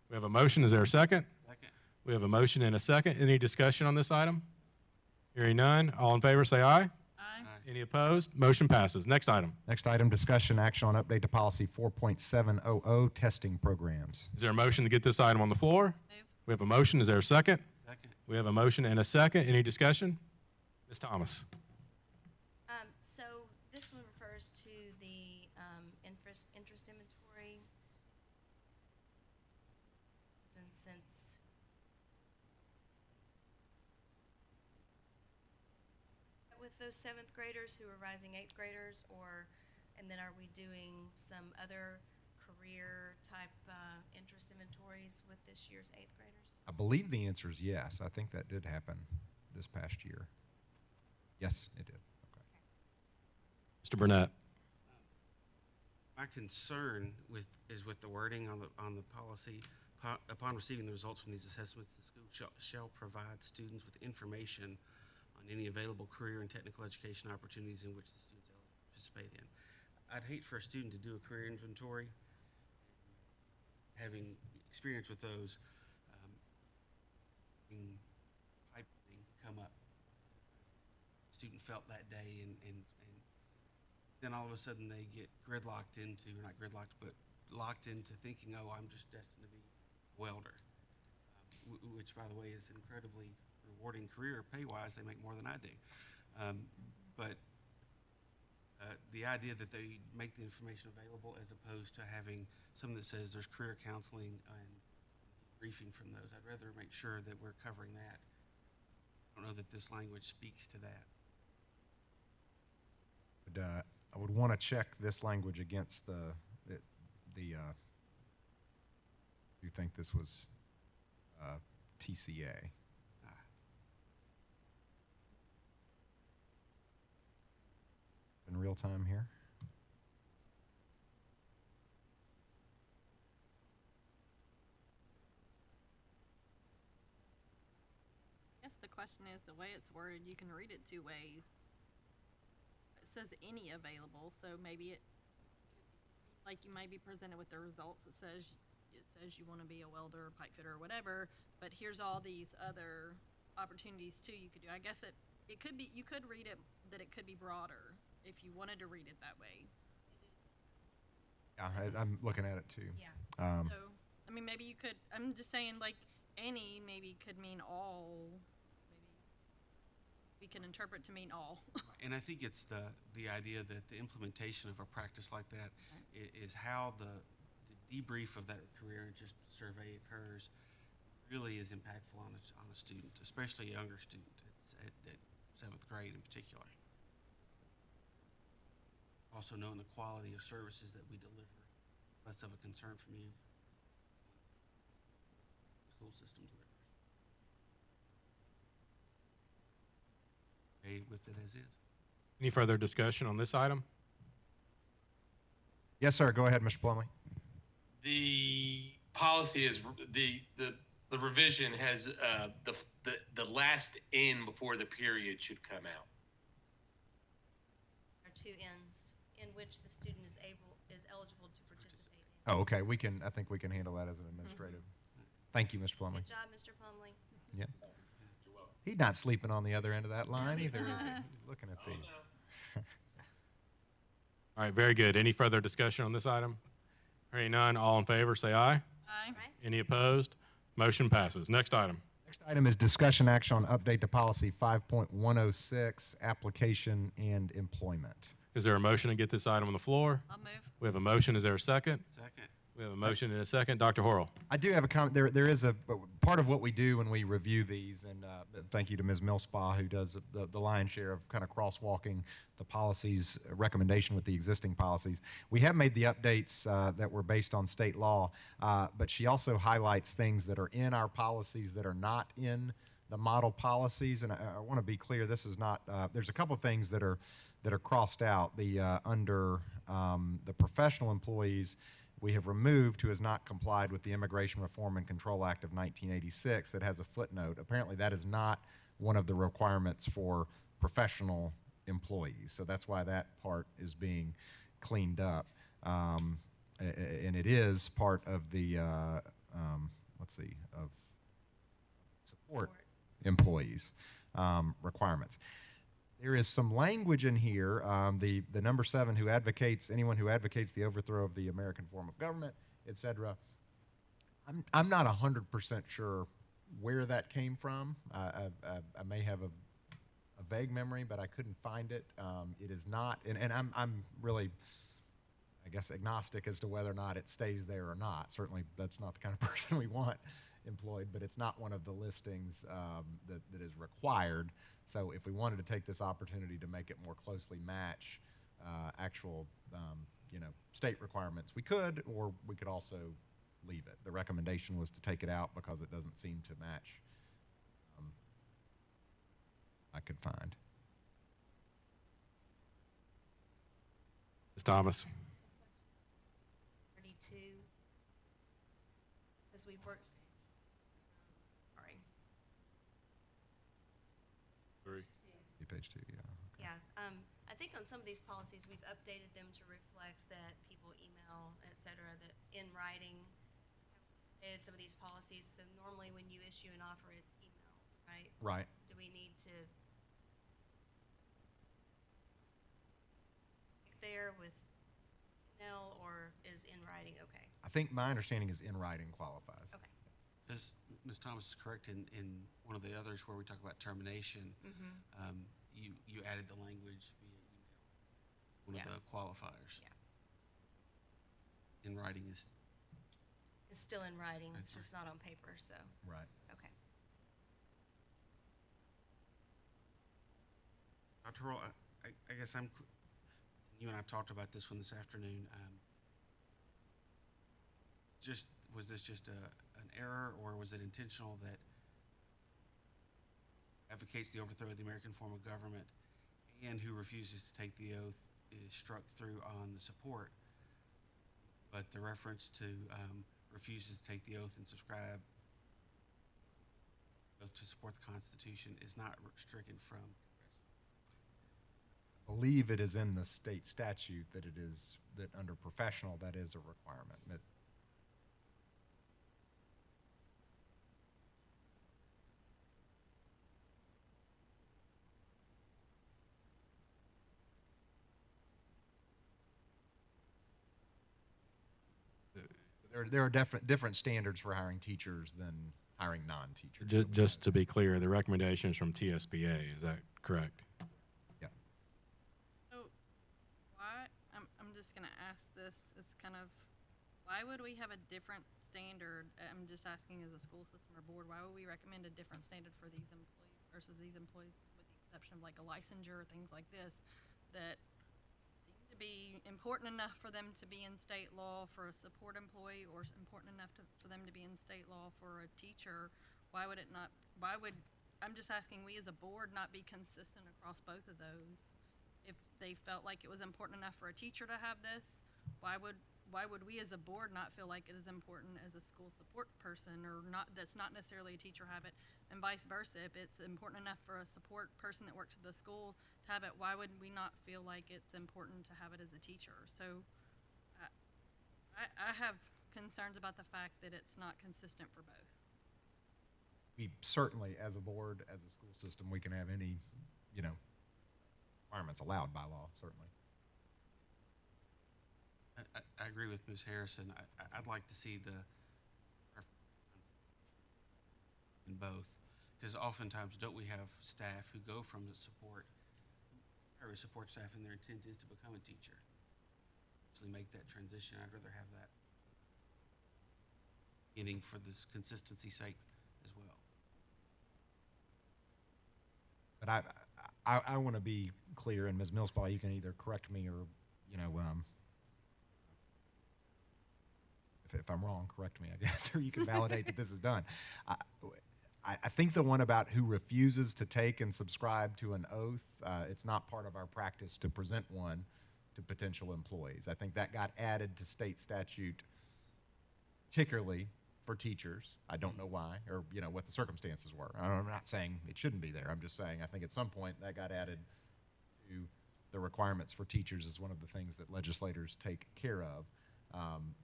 We have a motion. Is there a second? Second. We have a motion and a second. Any discussion on this item? Hearing none, all in favor say aye. Aye. Any opposed? Motion passes. Next item. Next item, discussion action on update to policy 4.700, testing programs. Is there a motion to get this item on the floor? Move. We have a motion. Is there a second? Second. We have a motion and a second. Any discussion? Ms. Thomas. So this one refers to the interest inventory. And since with those seventh graders who are rising eighth graders, and then are we doing some other career type interest inventories with this year's eighth graders? I believe the answer is yes. I think that did happen this past year. Yes, it did. Okay. Mr. Burnett. My concern is with the wording on the policy. Upon receiving the results from these assessments, the school shall provide students with information on any available career and technical education opportunities in which the students participate in. I'd hate for a student to do a career inventory, having experience with those, piping come up. Student felt that day, and then all of a sudden they get gridlocked into, or not gridlocked, but locked into thinking, oh, I'm just destined to be a welder, which, by the way, is an incredibly rewarding career pay-wise. They make more than I do. But the idea that they make the information available as opposed to having something that says there's career counseling and briefing from those, I'd rather make sure that we're covering that. I don't know that this language speaks to that. But, I would want to check this language against the you think this was TCA. In real time here. I guess the question is, the way it's worded, you can read it two ways. It says any available, so maybe it could be like you may be presented with the results. It says you want to be a welder, pipe fitter, or whatever, but here's all these other opportunities too you could do. I guess it could be, you could read it that it could be broader if you wanted to read it that way. Yeah, I'm looking at it too. Yeah. So, I mean, maybe you could, I'm just saying, like, any maybe could mean all. Maybe we can interpret to mean all. And I think it's the idea that the implementation of a practice like that is how the debrief of that career and just survey occurs really is impactful on a student, especially a younger student at seventh grade in particular. Also knowing the quality of services that we deliver, less of a concern from you. The school system delivers. Okay with it as is. Any further discussion on this item? Yes, sir. Go ahead, Mr. Plumley. The policy is the revision has the last N before the period should come out. There are two ends in which the student is eligible to participate in. Oh, okay. I think we can handle that as an administrative. Thank you, Mr. Plumley. Good job, Mr. Plumley. Yeah. He's not sleeping on the other end of that line either. He's looking at these. All right, very good. Any further discussion on this item? Hearing none, all in favor, say aye. Aye. Right? Any opposed? Motion passes. Next item. Next item is discussion action on update to policy 5.106, application and employment. Is there a motion to get this item on the floor? I'll move. We have a motion. Is there a second? Second. We have a motion and a second. Dr. Horrell. I do have a comment. There is a part of what we do when we review these, and thank you to Ms. Millspaw, who does the lion's share of kind of crosswalking the policies recommendation with the existing policies. We have made the updates that were based on state law, but she also highlights things that are in our policies that are not in the model policies. And I want to be clear, this is not. There's a couple of things that are crossed out. Under the professional employees, we have removed who has not complied with the Immigration Reform and Control Act of 1986 that has a footnote. Apparently that is not one of the requirements for professional employees. So that's why that part is being cleaned up. And it is part of the, of support employees requirements. There is some language in here, the number 7, who advocates, anyone who advocates the overthrow of the American form of government, etc. I'm not 100% sure where that came from. I may have a vague memory, but I couldn't find it. It is not, and I'm really, I guess, agnostic as to whether or not it stays there or not. Certainly, that's not the kind of person we want employed, but it's not one of the listings that is required. So if we wanted to take this opportunity to make it more closely match actual, state requirements, we could, or we could also leave it. The recommendation was to take it out because it doesn't seem to match I could find. Ms. Thomas. 32, because we've worked, sorry. Page 2, yeah. Yeah, I think on some of these policies, we've updated them to reflect that people email, et cetera, that in writing, have updated some of these policies. So normally when you issue an offer, it's email, right? Right. Do we need to pick there with email, or is in writing okay? I think my understanding is in writing qualifies. Okay. As Ms. Thomas is correct, in one of the others where we talk about termination, you added the language via email, one Yeah. of the qualifiers. Yeah. In writing is, It's still in writing, That's it's just not on paper, so, Right. okay. Dr. Roll, I guess you and I talked about this one this afternoon. Was this just an error, or was it intentional that advocates the overthrow of the American form of government and who refuses to take the oath is struck through on the support, but the reference to refuses to take the oath and subscribe oath to support the Constitution is not stricken from? I believe it is in the state statute that it is, that under professional, that is a requirement. There are different standards for hiring teachers than hiring non-teachers. Just to be clear, the recommendations from TSBA, is that correct? Yeah. So, I'm just gonna ask this, it's kind of, why would we have a different standard? I'm just asking as a school system or board, why would we recommend a different standard for these employees versus these employees, with the exception of like a licensure or things like this, that seem to be important enough for them to be in state law for a support employee, or important enough for them to be in state law for a teacher? Why would it not, I'm just asking, we as a board not be consistent across both of those? If they felt like it was important enough for a teacher to have this, why would we as a board not feel like it is important as a school support person, or not, that's not necessarily a teacher, have it, and vice versa? If it's important enough for a support person that works at the school to have it, why would we not feel like it's important to have it as a teacher? So I have concerns about the fact that it's not consistent for both. We certainly, as a board, as a school system, we can have any, requirements allowed by law, certainly. I agree with Ms. Harrison. I'd like to see in both, because oftentimes don't we have staff who go from the support staff and their intent is to become a teacher, actually make that transition. I'd rather have that inning for this consistency's sake as well. But I want to be clear, and Ms. Millspaw, you can either correct me or, if I'm wrong, correct me, I guess, or you can validate that this is done. I think the one about who refuses to take and subscribe to an oath, it's not part of our practice to present one to potential employees. I think that got added to state statute, particularly for teachers. I don't know why, or what the circumstances were. I'm not saying it shouldn't be there. I'm just saying I think at some point that got added to the requirements for teachers as one of the things that legislators take care of.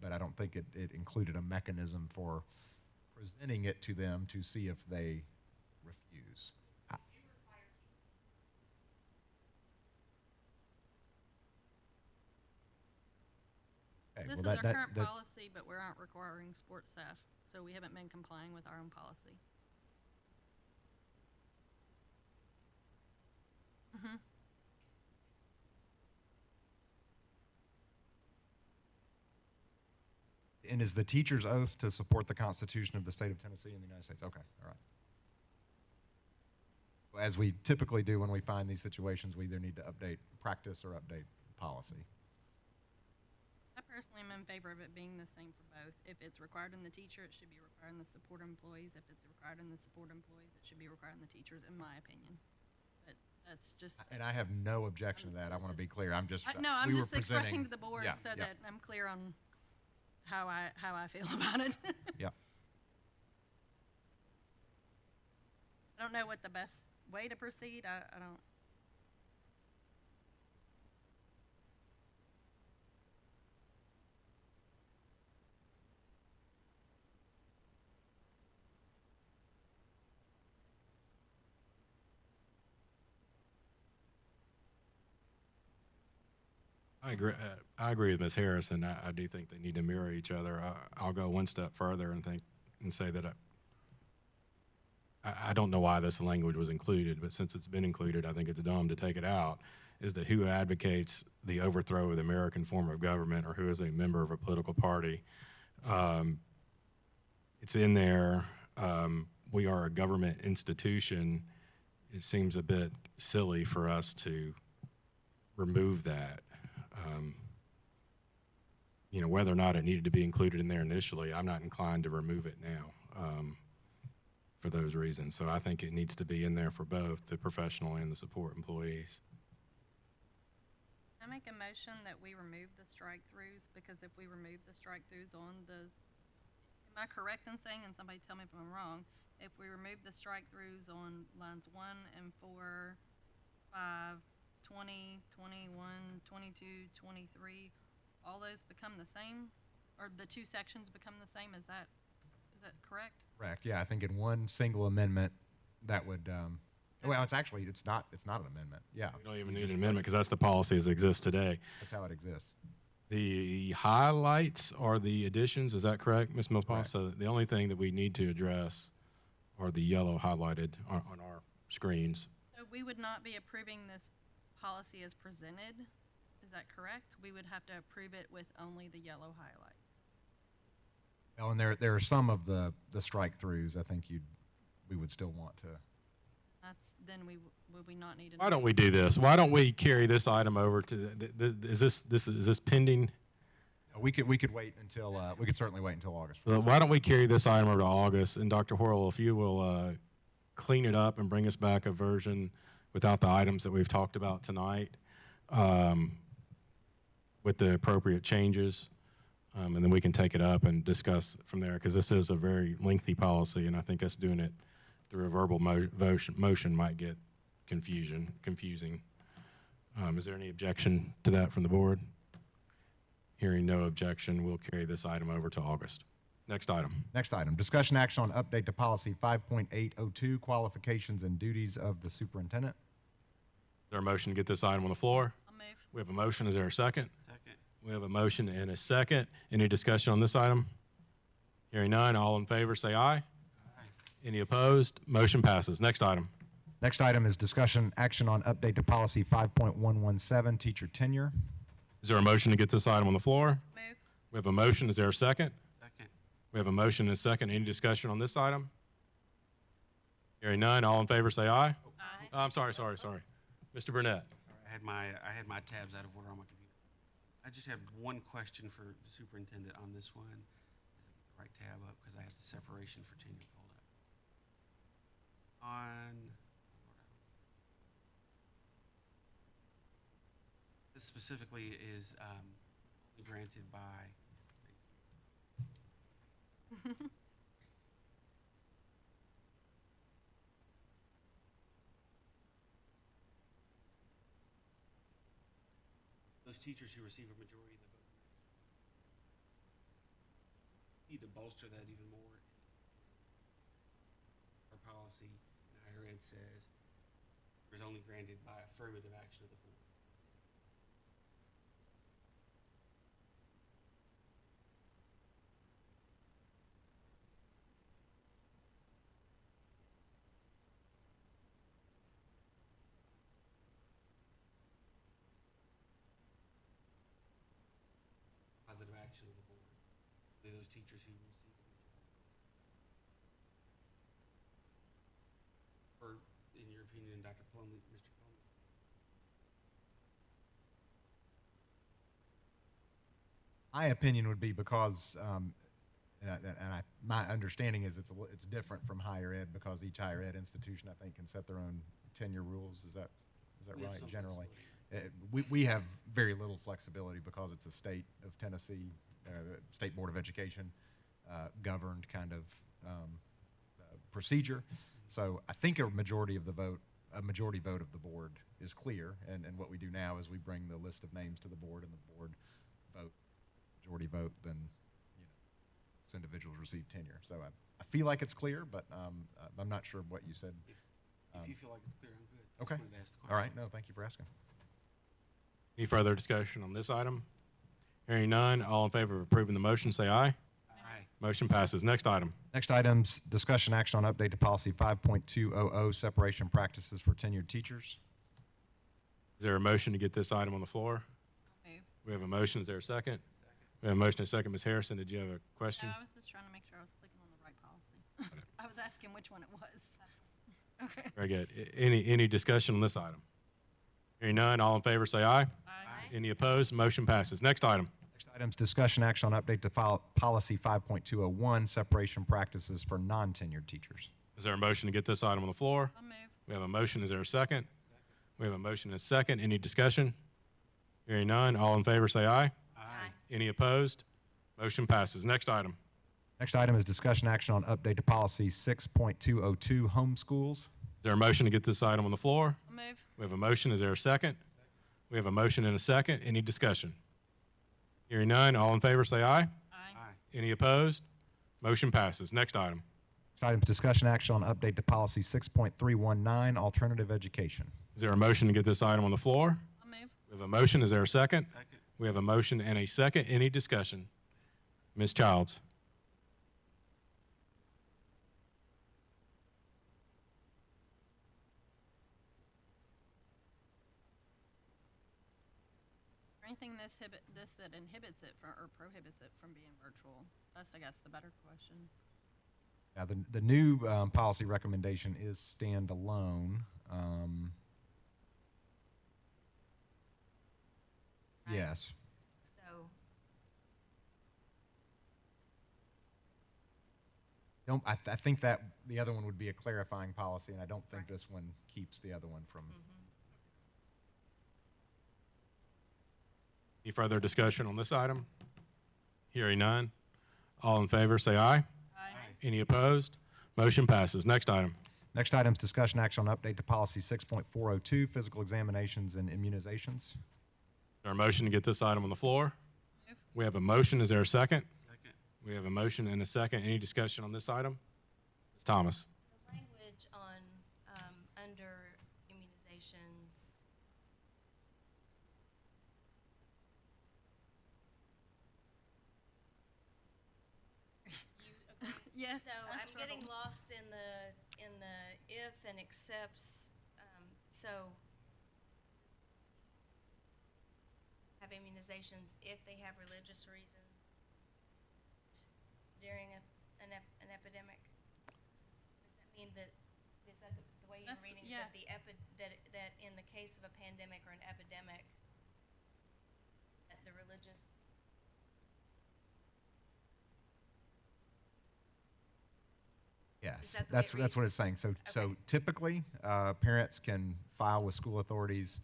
But I don't think it included a mechanism for presenting it to them to see if they refuse. Okay, This well, is our current that- policy, but we aren't requiring sports staff, so we haven't been complying with our own policy. Mhm. And is the teacher's oath to support the Constitution of the state of Tennessee and the United States? Okay, all right. As we typically do when we find these situations, we either need to update practice or update policy. I personally am in favor of it being the same for both. If it's required in the teacher, it should be required in the support employees. If it's required in the support employees, it should be required in the teachers, in my opinion. But that's just. And I have no objection to that. I want to be clear. I'm just, No, I'm we were just expressing presenting- to the board Yeah, so yeah. that I'm clear on how I feel about it. Yeah. I don't know what the best way to proceed. I don't. I agree with Ms. Harrison. I do think they need to mirror each other. I'll go one step further and say that I don't know why this language was included, but since it's been included, I think it's dumb to take it out. Is that who advocates the overthrow of the American form of government, or who is a member of a political party? It's in there. We are a government institution. It seems a bit silly for us to remove that. Whether or not it needed to be included in there initially, I'm not inclined to remove it now for those reasons. So I think it needs to be in there for both the professional and the support employees. I make a motion that we remove the strike-throughs, because if we remove the strike-throughs on the, am I correct in saying, and somebody tell me if I'm wrong, if we remove the strike-throughs on lines 1 and 4, 5, 20, 21, 22, 23, all those become the same? Or the two sections become the same? Is that correct? Correct. Yeah, I think in one single amendment, that would, well, it's not an amendment. Yeah, We don't even need an amendment because that's the policy as it exists today. that's how it exists. The highlights are the additions, is that correct, Ms. Millspaw? Correct. So the only thing that we need to address are the yellow highlighted on our screens. So we would not be approving this policy as presented? Is that correct? We would have to approve it with only the yellow highlights. Oh, and there are some of the strike-throughs I think we would still want to. Then would we not need? Why don't we do this? Why don't we carry this item over to is this pending? We could wait until, we could certainly wait until August. Why don't we carry this item over to August? And Dr. Horrell, if you will clean it up and bring us back a version without the items that we've talked about tonight, with the appropriate changes, and then we can take it up and discuss from there, because this is a very lengthy policy, and I think us doing it through a verbal motion might get confusing. Is there any objection to that from the board? Hearing no objection, we'll carry this item over to August. Next item. Next item, discussion action on update to policy 5.802, qualifications and duties of the superintendent. Is there a motion to get this item on the floor? I'll move. We have a motion. Is there a second? Second. We have a motion and a second. Any discussion on this item? Hearing none, all in favor say aye. Any opposed? Motion passes. Next item. Next item is discussion action on update to policy 5.117, teacher tenure. Is there a motion to get this item on the floor? Move. We have a motion. Is there a second? Second. We have a motion and a second. Any discussion on this item? Hearing none, all in favor say aye. Aye. Oh, I'm sorry. Mr. Burnett. I had my tabs out of order on my computer. I just have one question for the superintendent on this one. The right tab up, because I have the separation for tenure pulled up. This specifically is granted by. Those teachers who receive a majority of the vote. Need to bolster that even more. Our policy in higher ed says it is only granted by affirmative action of the board. election of the board. They're those teachers who receive the majority. Or, in your opinion, Dr. Plumley, Mr. Plumley? My opinion would be because, my understanding is it's different from higher ed because each higher ed institution, I think, can set their own tenure rules. Is that We have right, some generally? flexibility. We have very little flexibility because it's a state of Tennessee, State Board of Education, governed kind of procedure. So I think a majority vote of the board is clear. And what we do now is we bring the list of names to the board, and the board vote, majority vote, then, those individuals receive tenure. So I feel like it's clear, but I'm not sure what you said. If you feel like it's clear, I'm good. I just Okay. wanted to ask the All right. question. No, thank you for asking. Any further discussion on this item? Hearing none, all in favor of approving the motion, say aye. Aye. Motion passes. Next item. Next item's discussion action on update to policy 5.200, separation practices for tenured teachers. Is there a motion to get this item on the floor? Move. We have a motion. Is there a second? We have a motion and a second. Ms. Harrison, did you have a question? No, I was just trying to make sure I was clicking on the right policy. I was asking which one it was. Okay. Very good. Any discussion on this item? Hearing none, all in favor say aye. Aye. Any opposed? Motion passes. Next item. Next item's discussion action on update to policy 5.201, separation practices for non-tenured teachers. Is there a motion to get this item on the floor? I'll move. We have a motion. Is there a second? We have a motion and a second. Any discussion? Hearing none, all in favor say aye. Aye. Any opposed? Motion passes. Next item. Next item is discussion action on update to policy 6.202, homeschools. Is there a motion to get this item on the floor? I'll move. We have a motion. Is there a second? We have a motion and a second. Any discussion? Hearing none, all in favor say aye. Aye. Aye. Any opposed? Motion passes. Next item. Next item is discussion action on update to policy 6.319, alternative education. Is there a motion to get this item on the floor? I'll move. We have a motion. Is there a second? Second. We have a motion and a second. Any discussion? Ms. Childs. Or anything that inhibits it or prohibits it from being virtual? That's, I guess, the better question. Now, the new policy recommendation is standalone. Right. Yes. So, I think that the other one would be a clarifying policy, and I don't think this one keeps the other one from. Any further discussion on this item? Hearing none. All in favor say aye. Aye. Any opposed? Motion passes. Next item. Next item is discussion action on update to policy 6.402, physical examinations and immunizations. Is there a motion to get this item on the floor? Move. We have a motion. Is there a second? Second. We have a motion and a second. Any discussion on this item? Ms. Thomas. the language on, under immunizations, do you agree? Yes. So I I'm getting struggled. lost in the if and excepts, so have immunizations if they have religious reasons during an epidemic? Does that mean that, is that the way you're That's- reading, yeah. that in the case of a pandemic or an epidemic, that the religious Yes, Is that the way it that's what reads? it's saying. So Okay. typically, parents can file with school authorities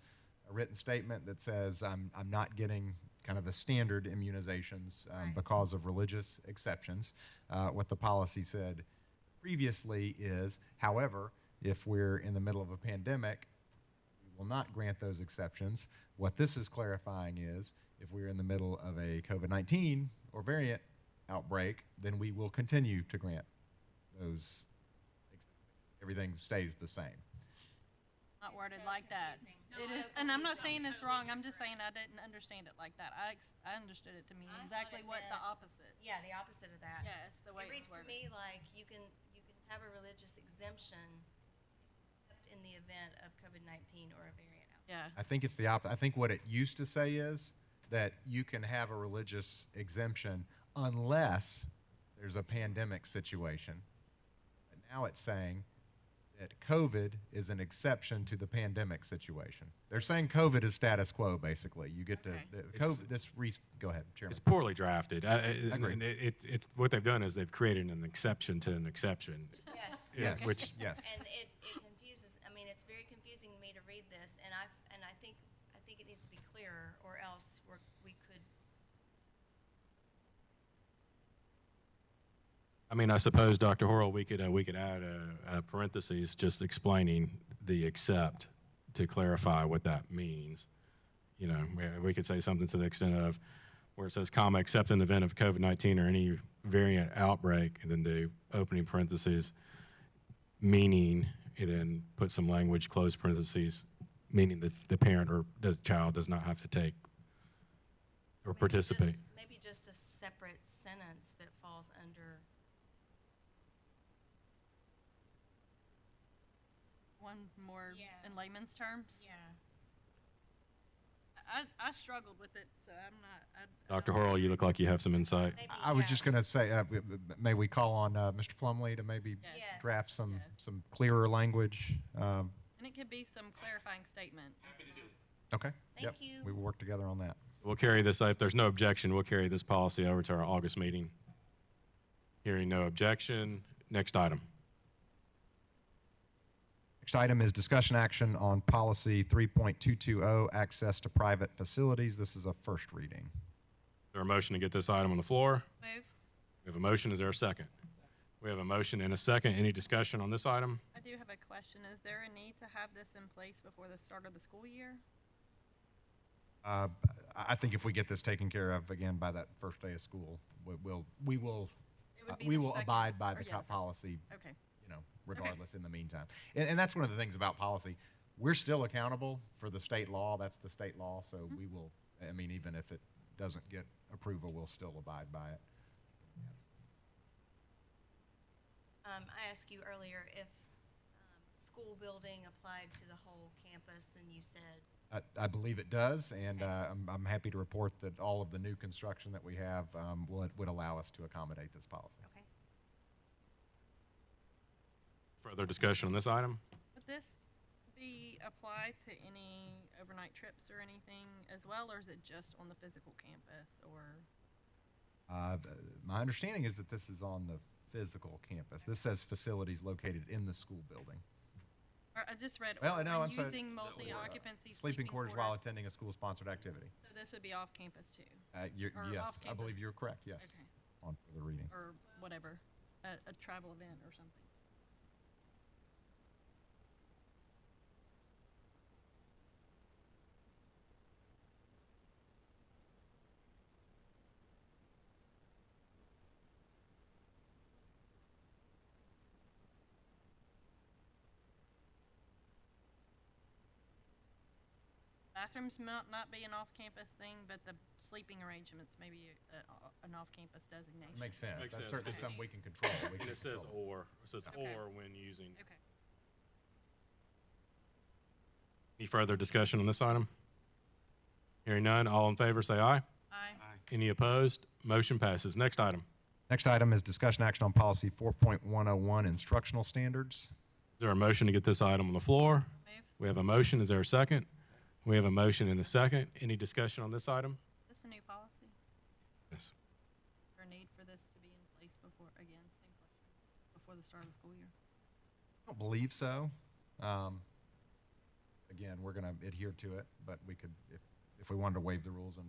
a written statement that says, I'm not getting kind of the standard immunizations Right. because of religious exceptions. What the policy said previously is, however, if we're in the middle of a pandemic, we will not grant those exceptions. What this is clarifying is, if we're in the middle of a COVID-19 or variant outbreak, then we will continue to grant those. Everything stays the same. Not It's worded so like that. confusing. It It's is, so and I'm not confusing. saying it's wrong. I'm just saying I didn't understand it like that. I understood it to mean I thought exactly it what the meant- opposite. Yeah, the opposite of that. Yes, the way It it reads was to worded. me like you can have a religious exemption except in the event of COVID-19 or a variant outbreak. Yeah. I think it's the I think what it used to say is that you can have a religious exemption unless there's a pandemic situation. And now it's saying that COVID is an exception to the pandemic situation. They're saying COVID is status quo, basically. You get Okay. to, COVID, go ahead, Chairman. It's poorly drafted. agree. And it's what they've done is they've created an exception to an exception. Yes. Yes. Which Yes. And it confuses, I mean, it's very confusing to me to read this, and I think it needs to be clearer, or else we could. I mean, I suppose, Dr. Horrell, we could add a parentheses just explaining the except to clarify what that means. You know, we could say something to the extent of where it says, comma, except in the event of COVID-19 or any variant outbreak, and then do opening parentheses, meaning, and then put some language, close parentheses, meaning that the parent or the child does not have to take or participate. Maybe just a separate sentence that falls under. One more Yeah. in layman's terms. Yeah. I struggled with it, so I'm not. Dr. Horrell, you look like you have some insight. Maybe, I was yeah. just going to say, may we call on Mr. Plumley to maybe Yes. Yes. draft some, Yeah. some clearer language? And it could be some clarifying statement. Okay. Thank Yep. you. We will work together on that. We'll carry this, if there's no objection, we'll carry this policy over to our August meeting. Hearing no objection, next item. Next item is discussion action on policy 3.220, access to private facilities. This is a first reading. Is there a motion to get this item on the floor? Move. We have a motion. Is there a second? We have a motion and a second. Any discussion on this item? I do have a question. Is there a need to have this in place before the start of the school year? I think if we get this taken care of again by that first day of school, we will It would be we the will second- abide by or, the yeah, first- policy, Okay. you know, regardless in the meantime. And that's one of the things about policy. We're still accountable for the state law. That's the state law. So we will, I mean, even if it doesn't get approval, we'll still abide by it. I asked you earlier if school building applied to the whole campus, and you said, I believe it does, and I'm happy to report that all of the new construction that we have would allow us to accommodate this policy. okay. Further discussion on this item? Would this be applied to any overnight trips or anything as well, or is it just on the physical campus, or? My understanding is that this is on the physical campus. This says facilities located in the school building. Or I just read, Well, or no, when I'm sorry. using multi-occupancy Sleeping quarters while attending a school-sponsored activity. So this would be off campus too, Or Yes, off I believe campus. you're correct, yes, Okay. on further reading. or whatever, a travel event or something. Bathrooms might not be an off-campus thing, but the sleeping arrangements may be an off-campus designation. Makes sense. Makes That's sense. certainly something we can control. We And can it says control. or, it says Okay. or when using. Okay. Any further discussion on this item? Hearing none, all in favor say aye. Aye. Any opposed? Motion passes. Next item. Next item is discussion action on policy 4.101, instructional standards. Is there a motion to get this item on the floor? Move. We have a motion. Is there a second? We have a motion and a second. Any discussion on this item? Is this a new policy? Yes. Or need for this to be in place before, again, same question, before the start of the school year? I don't believe so. Again, we're going to adhere to it, but we could, if we wanted to waive the rules and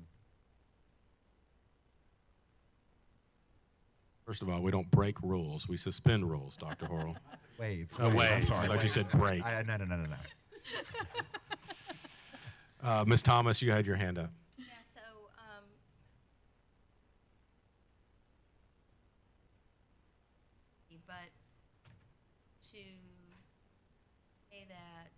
First of all, we don't break rules. We suspend rules, Dr. Horrell. waive. Oh, waive. I'm sorry. I thought you waive. said break. No. Ms. Thomas, you had your hand up. Yeah, so, but to say that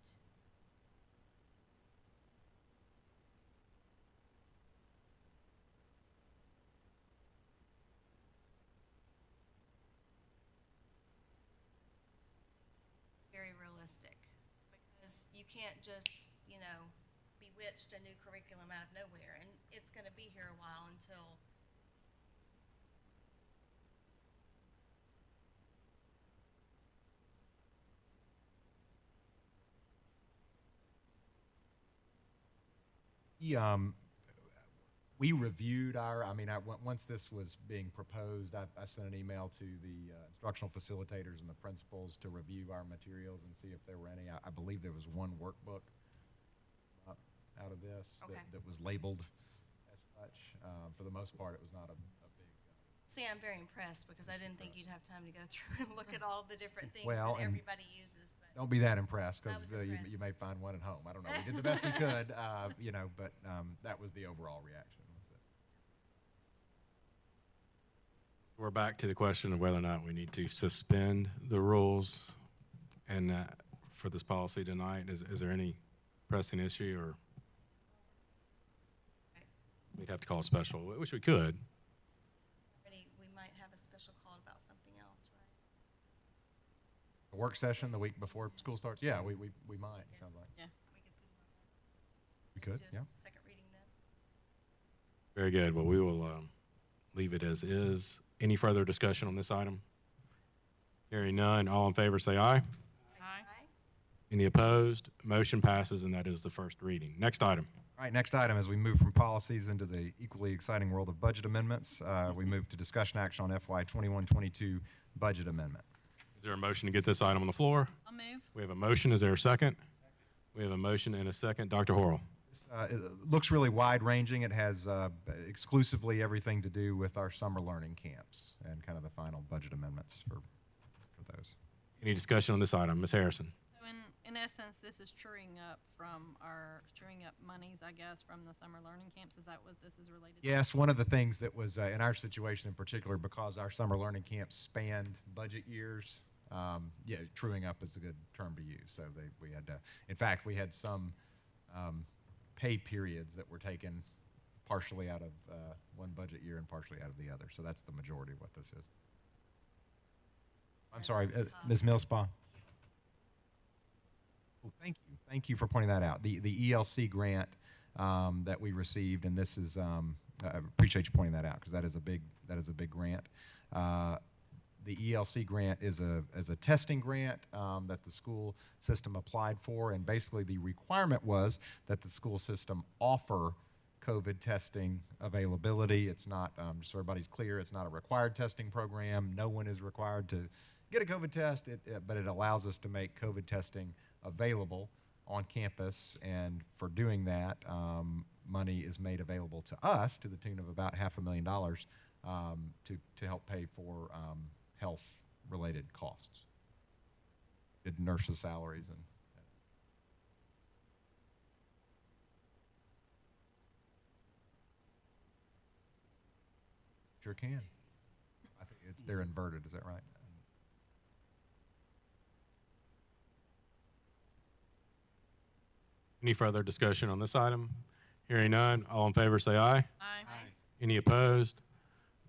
very realistic, because you can't just, be bewitched a new curriculum out of nowhere, and it's gonna be here a while until we reviewed once this was being proposed, I sent an email to the instructional facilitators and the principals to review our materials and see if there were any. I believe there was one workbook out of this Okay. that was labeled as such. For the most part, it was not a big. See, I'm very impressed because I didn't think you'd have time to go through and look at all the different things Well, that and everybody uses, but Don't be that impressed, I because was you impressed. may find one at home. I don't know. We did the best we could, but that was the overall reaction. Was that We're back to the question of whether or not we need to suspend the rules and for this policy tonight. Is there any pressing issue, or we'd have to call a special, which we could. we might have a special call about something else, right? a work session the week before school starts? Yeah, we might, it sounds like. Yeah. We could put it on We could, there. yeah. Just second reading then. Very good. Well, we will leave it as is. Any further discussion on this item? Hearing none, all in favor say aye. Aye. Aye. Any opposed? Motion passes, and that is the first reading. Next item. All right, next item, as we move from policies into the equally exciting world of budget amendments, we move to discussion action on FY 21-22 budget amendment. Is there a motion to get this item on the floor? I'll move. We have a motion. Is there a second? We have a motion and a second. Dr. Horrell. It looks really wide-ranging. It has exclusively everything to do with our summer learning camps and kind of the final budget amendments for those. Any discussion on this item? Ms. Harrison. So in essence, this is truing up monies, I guess, from the summer learning camps. Is that what this is related to? Yes, one of the things that was in our situation in particular, because our summer learning camps spanned budget years, truing up is a good term to use. So we had to, in fact, we had some pay periods that were taken partially out of one budget year and partially out of the other. So that's the majority of what this is. I'm That's sorry, at the top. Ms. Millspaw. Oh, thank you. Thank you for pointing that out. The ELC grant that we received, and this is I appreciate you pointing that out because that is a big grant. The ELC grant is a testing grant that the school system applied for, and basically the requirement was that the school system offer COVID testing availability. It's not, just so everybody's clear, it's not a required testing program. No one is required to get a COVID test, but it allows us to make COVID testing available on campus, and for doing that, money is made available to us to the tune of about $500,000 to help pay for health-related costs, nurses' salaries and. Sure can. I think they're inverted. Is that right? Any further discussion on this item? Hearing none, all in favor say aye. Aye. Any opposed?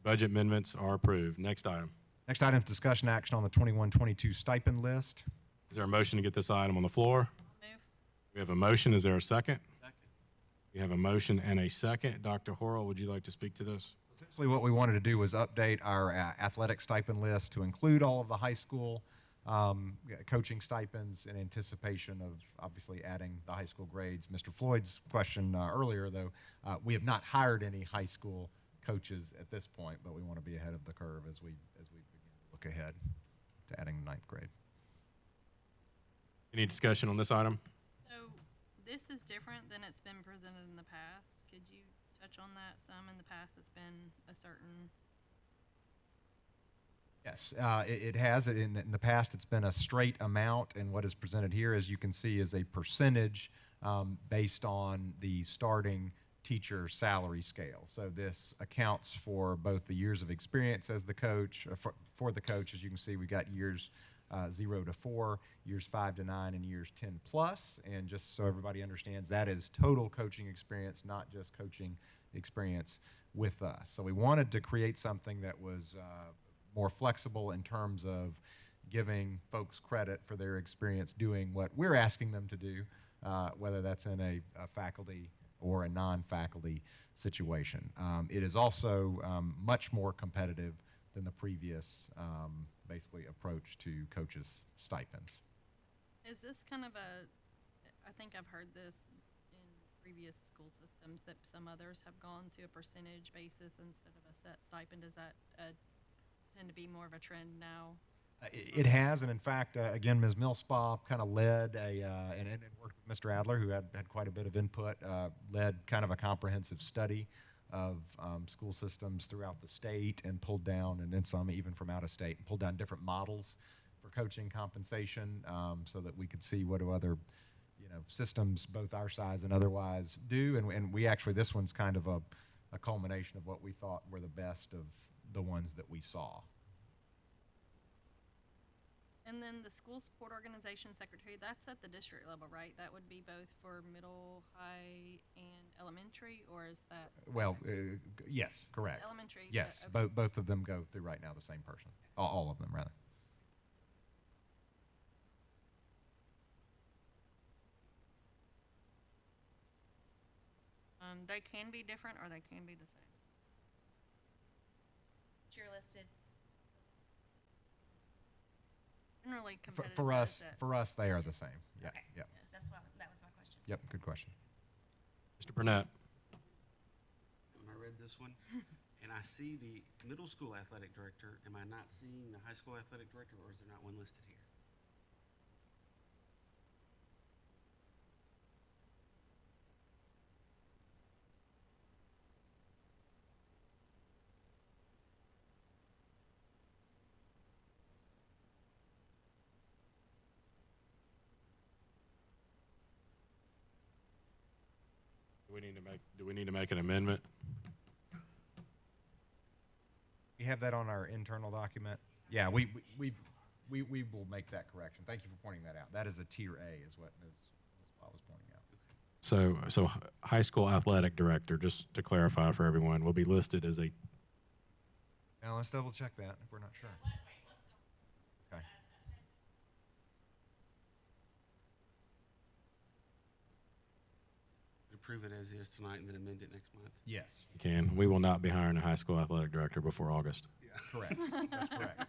Budget amendments are approved. Next item. Next item is discussion action on the 21-22 stipend list. Is there a motion to get this item on the floor? I'll move. We have a motion. Is there a second? Second. We have a motion and a second. Dr. Horrell, would you like to speak to this? Essentially, what we wanted to do was update our athletic stipend list to include all of the high school coaching stipends in anticipation of obviously adding the high school grades. Mr. Floyd's question earlier, though, we have not hired any high school coaches at this point, but we want to be ahead of the curve as we begin to look ahead to adding the ninth grade. Any discussion on this item? So this is different than it's been presented in the past. Could you touch on that some? In the past, it's been a certain. Yes, it has. In the past, it's been a straight amount, and what is presented here, as you can see, is a percentage based on the starting teacher salary scale. So this accounts for both the years of experience as the coach, for the coach. As you can see, we got years 0 to 4, years 5 to 9, and years 10 plus. And just so everybody understands, that is total coaching experience, not just coaching experience with us. So we wanted to create something that was more flexible in terms of giving folks credit for their experience doing what we're asking them to do whether that's in a faculty or a non-faculty situation. It is also much more competitive than the previous, basically, approach to coaches' stipends. Is this kind of I think I've heard this in previous school systems, that some others have gone to a percentage basis instead of a set stipend. Does that tend to be more of a trend now? It has, and in fact, again, Ms. Millspaw kind of led and worked with Mr. Adler, who had quite a bit of input, led kind of a comprehensive study of school systems throughout the state, and pulled down, and then some even from out of state, and pulled down different models for coaching compensation, so that we could see what do other systems, both our size and otherwise, do. And we actually, this one's kind of a culmination of what we thought were the best of the ones that we saw. And then the school support organization secretary, that's at the district level, right? That would be both for middle, high, and elementary, or is that? Well, yes, correct. Elementary. Yes, okay. both of them go through right now the same person. All of them, rather. They can be different, or they can be the same. You're listed. Generally competitive. For us, they are the same. Yeah, Okay. yeah. That was my question. Yep, good question. Mr. Burnett. When I read this one, and I see the middle school athletic director, am I not seeing the high school athletic director, or is there not one listed here? Do we need to make an amendment? We have that on our internal document. Yeah, we will make that correction. Thank you for pointing that out. That is a tier A, is what Ms. Paul was pointing out. So high school athletic director, just to clarify for everyone, will be listed as a. Now let's double check that if we're not sure. Okay. Approve it as is tonight and then amend it next month. Yes, We will not be hiring a high school athletic director before August. correct. That's correct.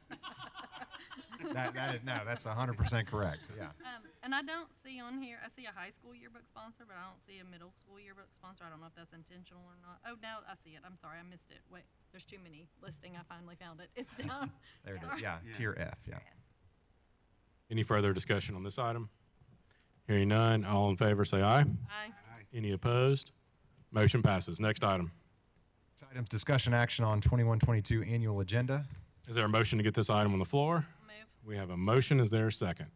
That's 100% correct. Yeah. And I don't see on here, I see a high school yearbook sponsor, but I don't see a middle school yearbook sponsor. I don't know if that's intentional or not. Oh, now I see it. I'm sorry, I missed it. Wait, there's too many listing. I finally found it. It's down. There's Sorry. it. Yeah, Yeah. tier F. Yeah. Any further discussion on this item? Hearing none, all in favor say aye. Aye. Any opposed? Motion passes. Next item. Next item's discussion action on 21-22 annual agenda. Is there a motion to get this item on the floor? Move. We have a motion. Is there a second?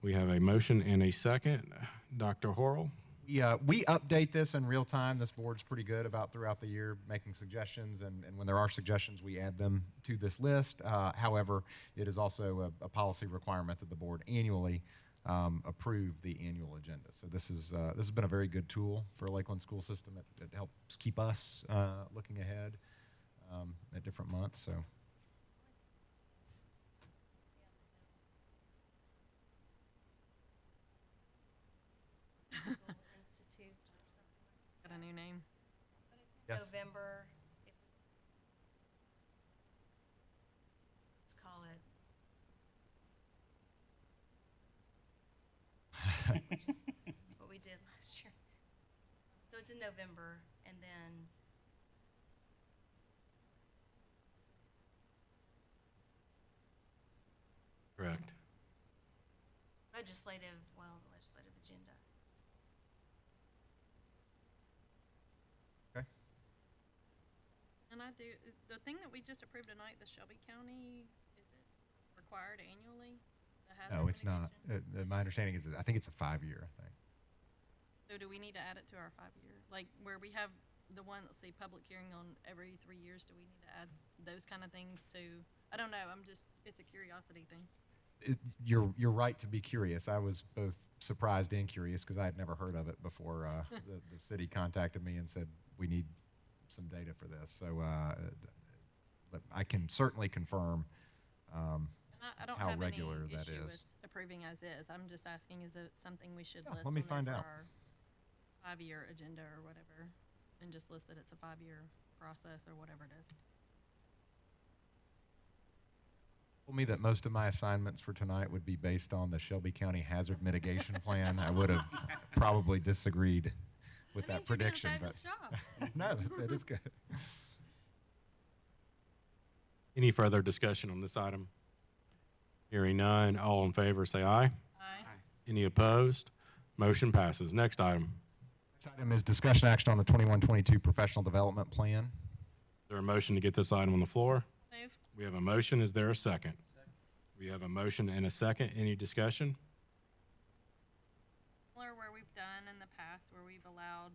We have a motion and a second. Dr. Horrell? We update this in real time. This board's pretty good about throughout the year making suggestions, and when there are suggestions, we add them to this list. However, it is also a policy requirement that the board annually approve the annual agenda. So this has been a very good tool for Lakeland school system. It helps keep us looking ahead at different months. So. Institute or something like Got a new name. Yes. November. Let's call it. Which is what we did last year. So it's in November, and then Correct. the legislative agenda. Okay. And I do, the thing that we just approved tonight, the Shelby County, is it required annually? The hazard No, it's not. mitigation? My understanding is, I think it's a 5-year. I think. So do we need to add it to our 5-year? Like where we have the one, let's see, public hearing on every 3 years, do we need to add those kind of things to? I don't know, it's a curiosity thing. You're right to be curious. I was both surprised and curious because I had never heard of it before the city contacted me and said, we need some data for this. So but I can certainly confirm And I don't how have any regular that issue is. with approving as is. I'm just asking, is it something we should Yeah, list let me on there find for out. our 5-year agenda or whatever? And just list that it's a 5-year process or whatever it is. Told me that most of my assignments for tonight would be based on the Shelby County Hazard Mitigation Plan. I would have probably disagreed with that means you're doing a prediction, but fabulous job. no, that is good. Any further discussion on this item? Hearing none, all in favor say aye. Aye. Any opposed? Motion passes. Next item. Next item is discussion action on the 21-22 professional development plan. Is there a motion to get this item on the floor? Move. We have a motion. Is there a second? We have a motion and a second. Any discussion? Similar where we've done in the past, where we've allowed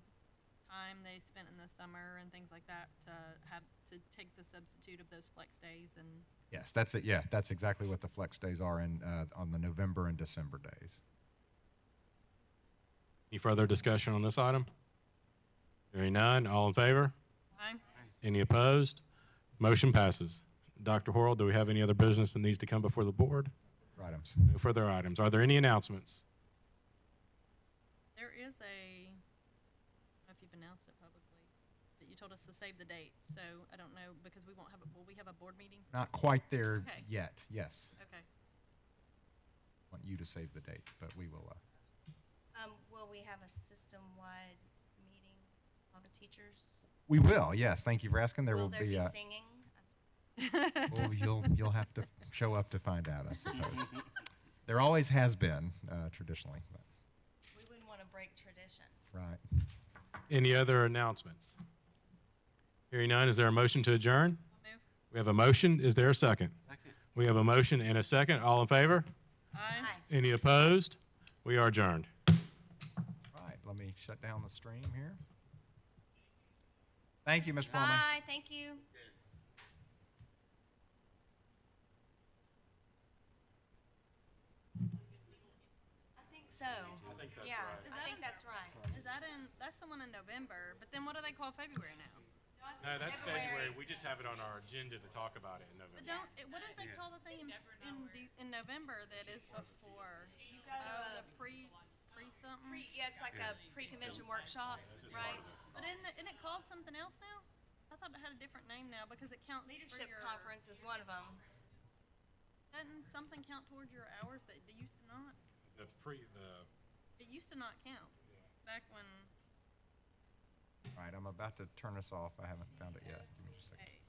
time they spent in the summer and things like that to take the substitute of those flex days and Yes, that's it. Yeah, that's exactly what the flex days are in on the November and December days. Any further discussion on this item? Hearing none, all in favor? Aye. Any opposed? Motion passes. Dr. Horrell, do we have any other business that needs to come before the board? Items. No further items. Are there any announcements? There is I don't know if you've announced it publicly, but you told us to save the date, so I don't know, because we won't have, will we have a board meeting? Not quite there Okay. yet. Yes, Okay. want you to save the date, but we will. Will we have a system-wide meeting, all the teachers? We will. Yes, thank you for asking. There Will will there be. be singing? Well, you'll have to show up to find out, I suppose. There always has been traditionally, but, We wouldn't want to break tradition. right. Any other announcements? Hearing none, is there a motion to adjourn? Move. We have a motion. Is there a second? Second. We have a motion and a second. All in favor? Aye. Any opposed? We are adjourned. Right. Let me shut down the stream here. Thank you, Ms. Plummer. Bye, thank you. I think so. I think that's right. Is I that think in- that's right. Is that that's the one in November, but then what do they call February now? No, that's February. We just have it on our agenda to talk about it in But November. what did they call the thing in November that is before? You go to The pre something? yeah, it's like a pre-convention workshop, right? But isn't it called something else now? I thought it had a different name now because it counts Leadership for your, conference is one of them. Doesn't something count towards your hours that they used to not? It used to not count back when. All right, I'm about to turn this off. I haven't found it yet. Give me just a second. Okay.